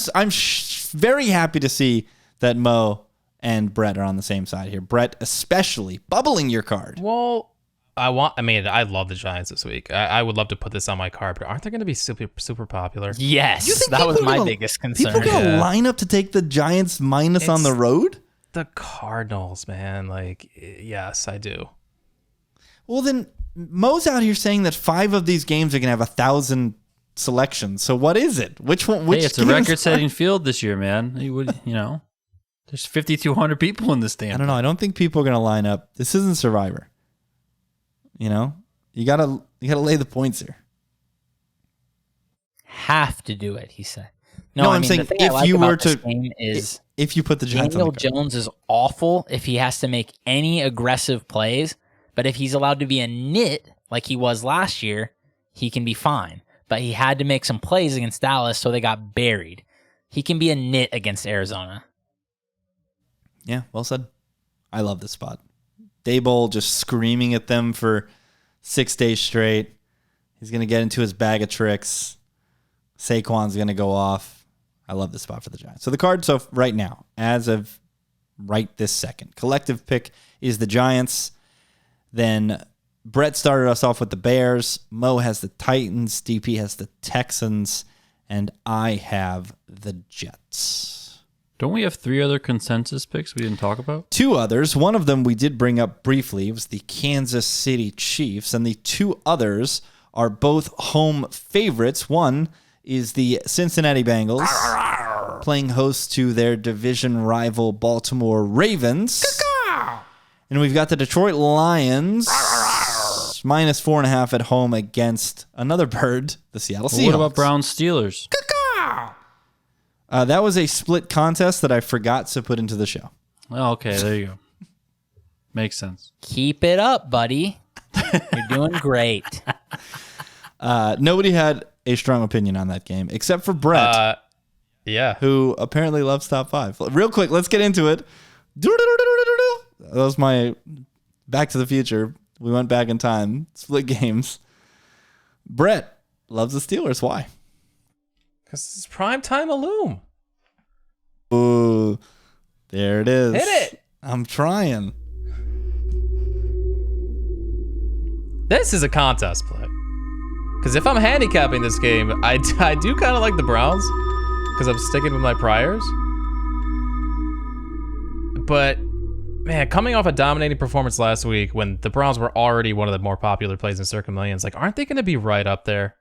very happy to see that Mo and Brett are on the same side here. Brett especially bubbling your card. Well, I love the Giants this week. I would love to put this on my card, but aren't they going to be super popular? Yes, that was my biggest concern. People going to line up to take the Giants minus on the road? The Cardinals, man. Like, yes, I do. Well, then Mo's out here saying that 5 of these games are going to have 1,000 selections. So what is it? Which one? Which Hey, it's a record-setting field this year, man. There's 5,200 people in this damn. I don't know. I don't think people are going to line up. This isn't Survivor. You gotta lay the points here. Have to do it, he said. No, I'm saying the thing I if like you about were this to, game is if you put the Giants Daniel on the card. Jones is awful if he has to make any aggressive plays, but if he's allowed to be a nit like he was last year, he can be fine. But he had to make some plays against Dallas, so they got buried. He can be a nit against Arizona. Yeah, well said. I love this spot. Daboll just screaming at them for 6 days straight. He's going to get into his bag of tricks. Saquon's going to go off. I love this spot for the Giants. So the card, right now, as of right this second, collective pick is the Giants. Then Brett started us off with the Bears. Mo has the Titans. DP has the Texans. And I have the Jets. Don't we have 3 other consensus picks we didn't talk about? 2 others. One of them we did bring up briefly. It was the Kansas City Chiefs. And the 2 others are both home favorites. One is the Cincinnati Bengals playing host to their division rival Baltimore Ravens. And we've got the Detroit Lions minus 4.5 at home against another bird, the Seattle Seahawks. What about Browns Steelers? That was a split contest that I forgot to put into the show. Oh, okay, there you go. Makes sense. Keep it up, buddy. You're doing great. Nobody had a strong opinion on that game except for Brett, Yeah. who apparently loves top 5. Real quick, let's get into it. That was my Back to the Future. We went back in time, split games. Brett loves the Steelers. Why? Because it's primetime Illume. Ooh, there it is. Hit it. I'm trying. This is a contest play. Because if I'm handicapping this game, I do kind of like the Browns. Because I'm sticking with my priors. But, man, coming off a dominating performance last week when the Browns were already one of the more popular plays in Circa Millions, like, aren't they going to be right up there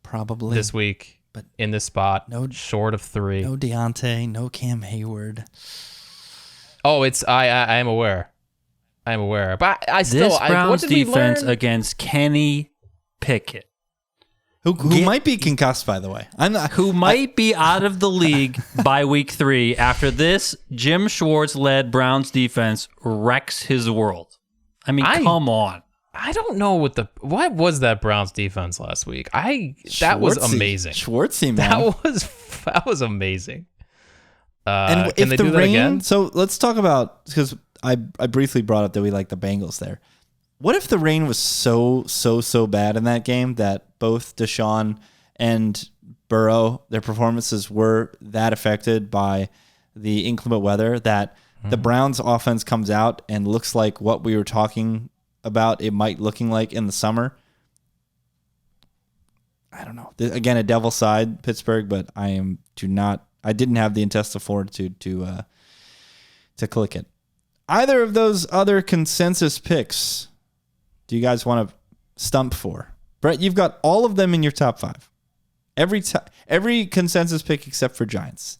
Probably. this week? But in this spot, no- short of 3. No Deontay, no Cam Hayward. Oh, it's I am aware. I am aware. But I still This what Browns did we defense learn? against Kenny Pickett, Who might be concussed, by the way. I'm not. who might be out of the league by week 3 after this Jim Schwartz-led Browns defense wrecks his world. I mean, come on. I don't know what was that Browns defense last week. That was amazing. Schwartzy, man. That was amazing. And can if they the do that rain, again? so let's talk about, because I briefly brought up that we like the Bengals there. What if the rain was so bad in that game that both Deshaun and Burrow, their performances were that affected by the inclement weather that the Browns offense comes out and looks like what we were talking about it might looking like in the summer? I don't know. Again, a devil side Pittsburgh, but I didn't have the intestinal fortitude to click it. Either of those other consensus picks, do you guys want to stump for? Brett, you've got all of them in your top 5. Every consensus pick except for Giants.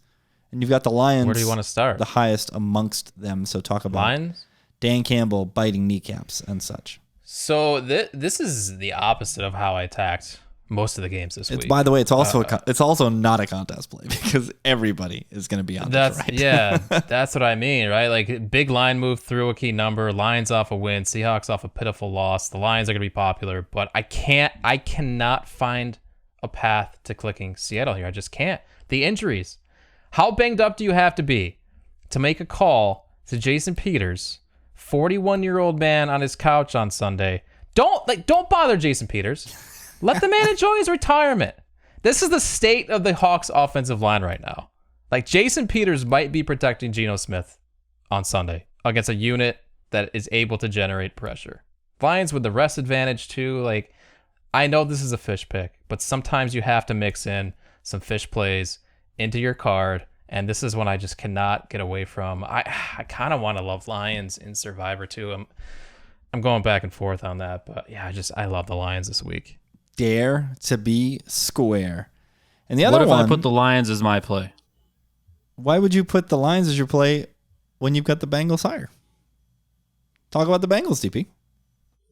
And you've got the Lions. Where do you want to start? The highest amongst them. So talk about Lions? Dan Campbell biting kneecaps and such. So this is the opposite of how I attacked most of the games this week. By the way, it's also it's also not a contest play because everybody is going to be on Detroit. Yeah, that's what I mean, right? Like big line move through a key number, Lions off a win, Seahawks off a pitiful loss. The Lions are going to be popular, but I cannot find a path to clicking Seattle here. I just can't. The injuries. How banged up do you have to be to make a call to Jason Peters, 41-year-old man on his couch on Sunday? Don't bother Jason Peters. Let the man enjoy his retirement. This is the state of the Hawks offensive line right now. Like Jason Peters might be protecting Geno Smith on Sunday against a unit that is able to generate pressure. Lions with the rest advantage too. Like, I know this is a fish pick, but sometimes you have to mix in some fish plays into your card. And this is one I just cannot get away from. I kind of want to love Lions in Survivor too. I'm going back and forth on that, but yeah, I love the Lions this week. Dare to be square. And the other what if one, I put the Lions as my play? Why would you put the Lions as your play when you've got the Bengals higher? Talk about the Bengals, DP.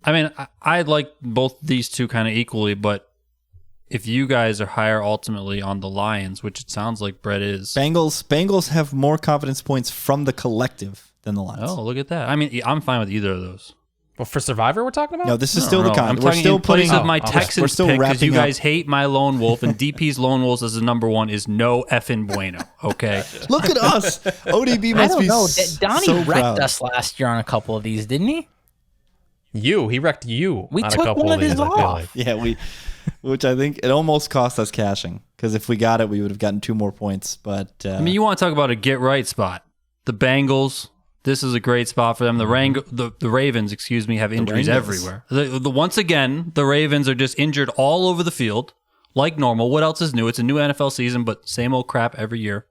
I mean, I like both these two kind of equally, but if you guys are higher ultimately on the Lions, which it sounds like Brett is. Bengals have more confidence points from the collective than the Lions. Oh, look at that. I mean, I'm fine with either of those. Well, for Survivor, we're talking about? No, this is still the I'm We're still in place putting of my Texans we're still pick because you wrapping guys hate my Lone Wolf, and DP's Lone Wolf as the number one is no effing bueno. Okay, Look at us. ODB I must don't be know. Donnie so wrecked proud. us last year on a couple of these, didn't he? He wrecked you. We on took a couple one of his these, I feel off. like. Yeah, which I think it almost cost us cashing because if we got it, we would have gotten 2 more points. But I mean, you want to talk about a get right spot? The Bengals. This is a great spot for them. The Ravens, have injuries everywhere. Once again, the Ravens are just injured all over the field, like normal. What else is new? It's a new NFL season, but same old crap every year.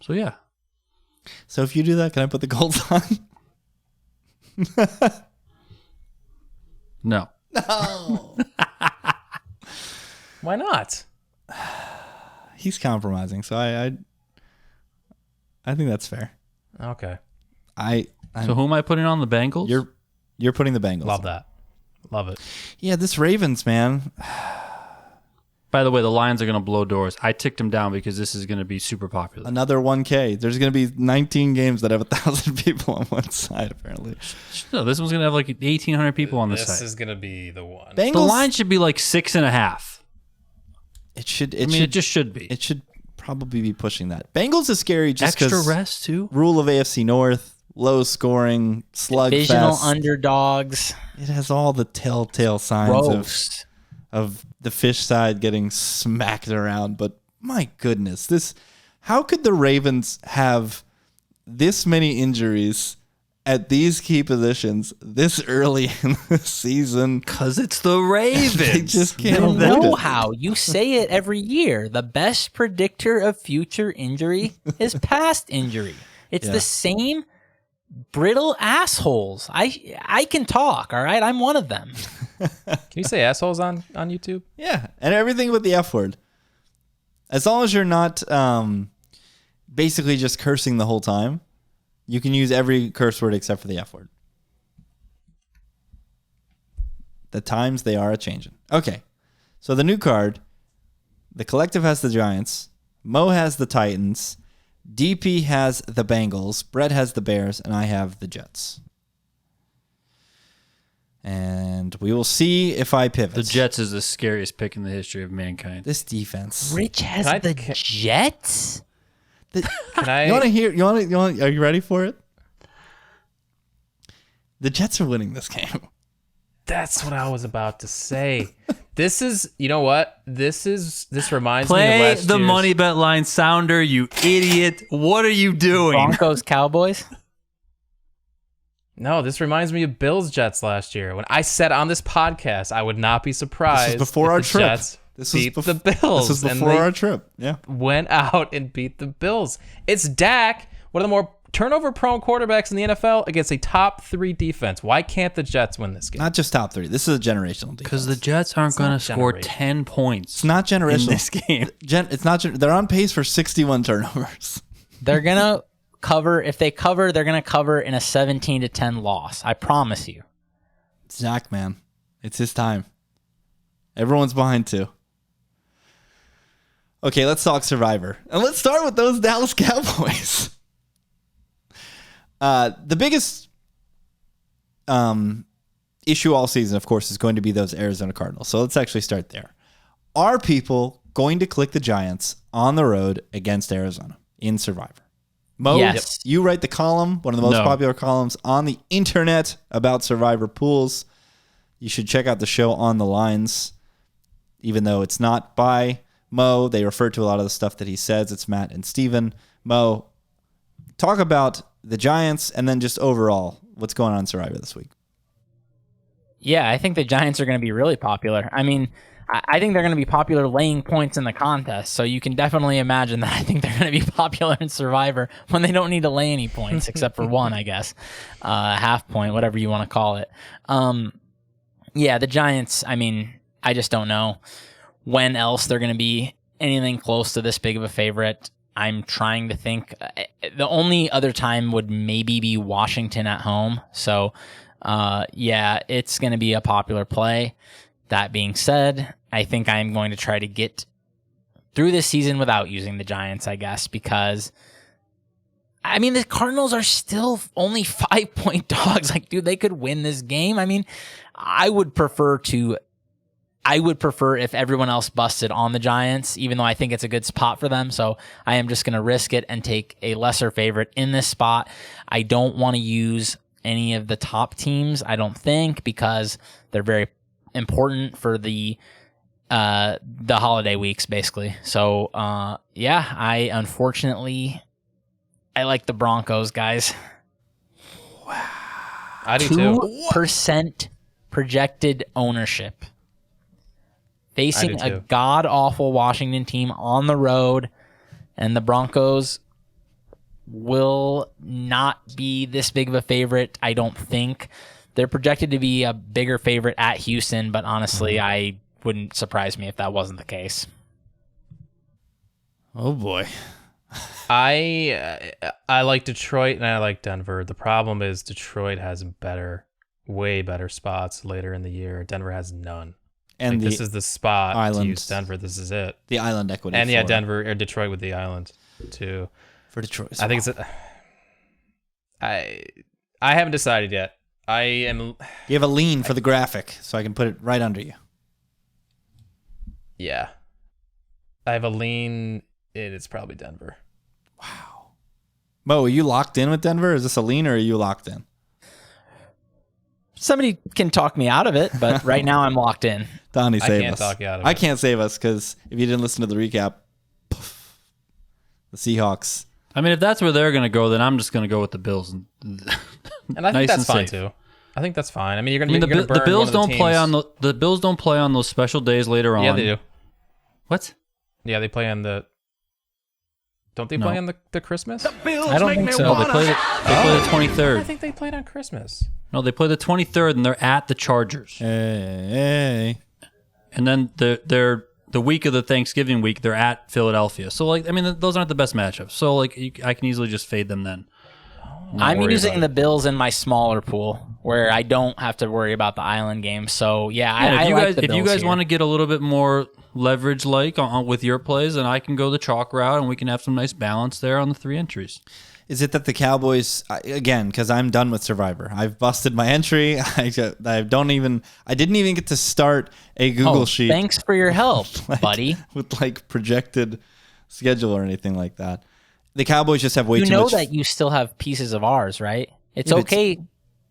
So yeah. So if you do that, can I put the Colts on? No. Why not? He's compromising, so I think that's fair. Okay. So who am I putting on the Bengals? You're putting the Bengals. Love on. that. Love it. Yeah, this Ravens, man. By the way, the Lions are going to blow doors. I ticked them down because this is going to be super popular. Another 1K. There's going to be 19 games that have 1,000 people on one side, apparently. No, this one's going to have like 1,800 people on this This side. is going to be the one. Bengals, The line should be like 6.5. It should. It just should be. It should probably be pushing that. Bengals is scary just Extra because rest too. rule of AFC North, low scoring, Divisional slugfest. underdogs. It has all the telltale signs Roast. of the fish side getting smacked around. But my goodness, how could the Ravens have this many injuries at these key positions this early in the season? Because it's the Ravens. They just can't You avoid know it. how. You say it every year. The best predictor of future injury is past injury. It's Yeah. the same brittle assholes. I can talk, all right? I'm one of them. Can you say assholes on YouTube? Yeah, and everything with the F word. As long as you're not basically just cursing the whole time, you can use every curse word except for the F word. The times they are a-changing. Okay, so the new card, the collective has the Giants, Mo has the Titans, DP has the Bengals, Brett has the Bears, and I have the Jets. And we will see if I pivot. The Jets is the scariest pick in the history of mankind. This defense. Rich has Can I- the can- Jets? Can I? You want to hear? You want? Are you ready for it? The Jets are winning this game. That's what I was about to say. This is, you know what? This reminds me Play of last the year's- money bet line sounder, you idiot. What are you doing? Broncos, Cowboys? No, this reminds me of Bills Jets last year when I said on this podcast I would not be surprised. This was before if our the trip. Jets This was beat bef- the Bills. This was and before they our trip. Yeah. went out and beat the Bills. It's Dak, one of the more turnover-prone quarterbacks in the NFL against a top 3 defense. Why can't the Jets win this game? Not just top 3. This is a generational defense. Because the Jets aren't going to not score generational. 10 points It's not generational. in this game. It's not. They're on pace for 61 turnovers. They're going to cover. If they cover, they're going to cover in a 17-10 loss. I promise you. Zach, man, it's his time. Everyone's behind 2. Okay, let's talk Survivor. And let's start with those Dallas Cowboys. The biggest issue all season, of course, is going to be those Arizona Cardinals. So let's actually start there. Are people going to click the Giants on the road against Arizona in Survivor? Mo, Yes. you write the column, one of the most popular columns on the internet about Survivor pools. You should check out the show On the Lines. Even though it's not by Mo, they refer to a lot of the stuff that he says. It's Matt and Steven. Mo, talk about the Giants and then just overall what's going on in Survivor this week. Yeah, I think the Giants are going to be really popular. I mean, I think they're going to be popular laying points in the contest. So you can definitely imagine that I think they're going to be popular in Survivor when they don't need to lay any points, except for one, I guess. Half point, whatever you want to call it. Yeah, the Giants, I mean, I just don't know when else they're going to be anything close to this big of a favorite. I'm trying to think. The only other time would maybe be Washington at home. So, yeah, it's going to be a popular play. That being said, I think I'm going to try to get through this season without using the Giants, I guess, because, I mean, the Cardinals are still only 5-point dogs. Like, dude, they could win this game. I mean, I would prefer if everyone else busted on the Giants, even though I think it's a good spot for them. So I am just going to risk it and take a lesser favorite in this spot. I don't want to use any of the top teams, I don't think, because they're very important for the holiday weeks, basically. So, yeah, I like the Broncos, guys. I do too. 2% projected ownership. Facing a god-awful Washington team on the road, and the Broncos will not be this big of a favorite, I don't think. They're projected to be a bigger favorite at Houston, but honestly, I wouldn't surprise me if that wasn't the case. Oh, boy. I like Detroit and I like Denver. The problem is Detroit has way better spots later in the year. Denver has none. And this is the spot to use Denver. This is it. The island equity. And yeah, Denver or Detroit with the island too. For Detroit. I think I haven't decided yet. You have a lean for the graphic, so I can put it right under you. Yeah. I have a lean. It's probably Denver. Wow. Mo, are you locked in with Denver? Is this a lean or are you locked in? Somebody can talk me out of it, but right now I'm locked in. Donnie, save us. I can't talk you out of it. I can't save us because if you didn't listen to the recap, the Seahawks. I mean, if that's where they're going to go, then I'm just going to go with the Bills. And I think that's fine too. I think that's fine. I mean, the Bills don't play on the Bills don't play on those special days later on. Yeah, they do. What? Yeah, they play on the. Don't they play on the Christmas? I don't think so. No, they play the 23rd. I think they played on Christmas. No, they play the 23rd, and they're at the Chargers. Hey. And then they're the week of the Thanksgiving week, they're at Philadelphia. So, like, I mean, those aren't the best matchups. So, like, I can easily just fade them then. I'm using the Bills in my smaller pool where I don't have to worry about the island game. So, yeah, if you guys want to get a little bit more leverage with your plays, then I can go the chalk route and we can have some nice balance there on the 3 entries. Is it that the Cowboys, again, because I'm done with Survivor. I've busted my entry. I didn't even get to start a Google sheet. Thanks for your help, buddy. With like projected schedule or anything like that. The Cowboys just have way too much. You know that you still have pieces of ours, right? It's okay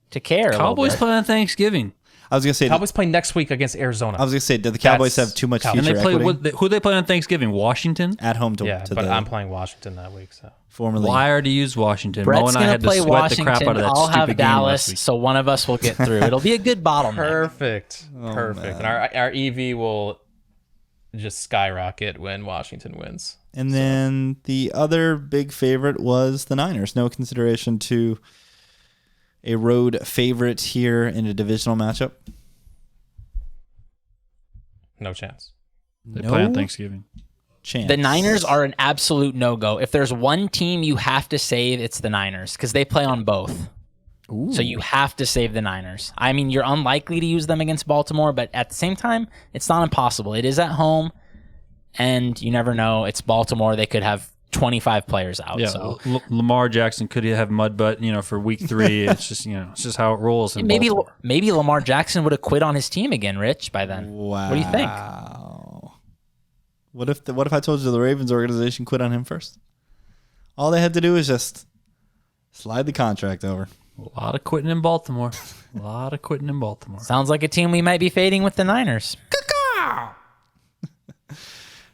to care. Cowboys play on Thanksgiving. I was going to say... Cowboys play next week against Arizona. I was going to say, do the Cowboys have too much future equity? Who they play on Thanksgiving? Washington? At home to but I'm playing Washington that week, so... Formerly. Well, I already used Washington. Brett's Mo and I had to play sweat Washington. the crap out of that I'll stupid have game Dallas, last week. so one of us will get through. It'll be a good bottleneck. Perfect. Man. And our EV will just skyrocket when Washington wins. And then the other big favorite was the Niners. No consideration to a road favorite here in a divisional matchup. No chance. They play on Thanksgiving. Chance. The Niners are an absolute no-go. If there's one team you have to save, it's the Niners because they play on both. So you have to save the Niners. I mean, you're unlikely to use them against Baltimore, but at the same time, it's not impossible. It is at home, and you never know. It's Baltimore. They could have 25 players out. Yeah, So Lamar Jackson could have mud butt, for week 3. It's just, it's just how it rolls. In maybe Baltimore. maybe Lamar Jackson would have quit on his team again, Rich, by then. Wow. What do you think? What if I told you the Ravens organization quit on him first? All they had to do was just slide the contract over. A lot of quitting in Baltimore. Sounds like a team we might be fading with the Niners.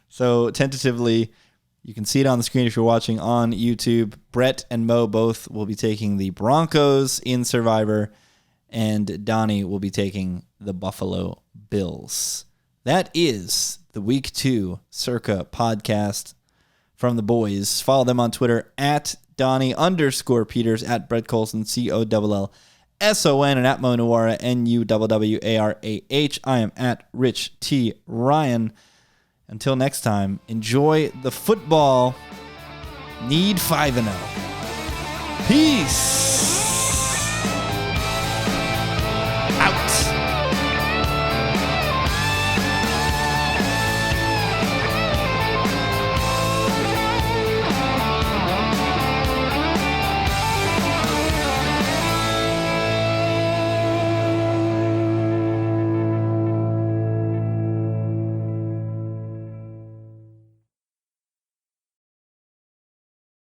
So tentatively, you can see it on the screen if you're watching on YouTube. Brett and Mo both will be taking the Broncos in Survivor, and Donnie will be taking the Buffalo Bills. That is the Week 2 Circa podcast from the boys. Follow them on Twitter at Donnie_Peters, at Brett Colson, COLLSON, and at Mo Nuwara, NUWWARAH. I am at Rich T. Ryan. Until next time, enjoy the football. Need 5-0. Peace.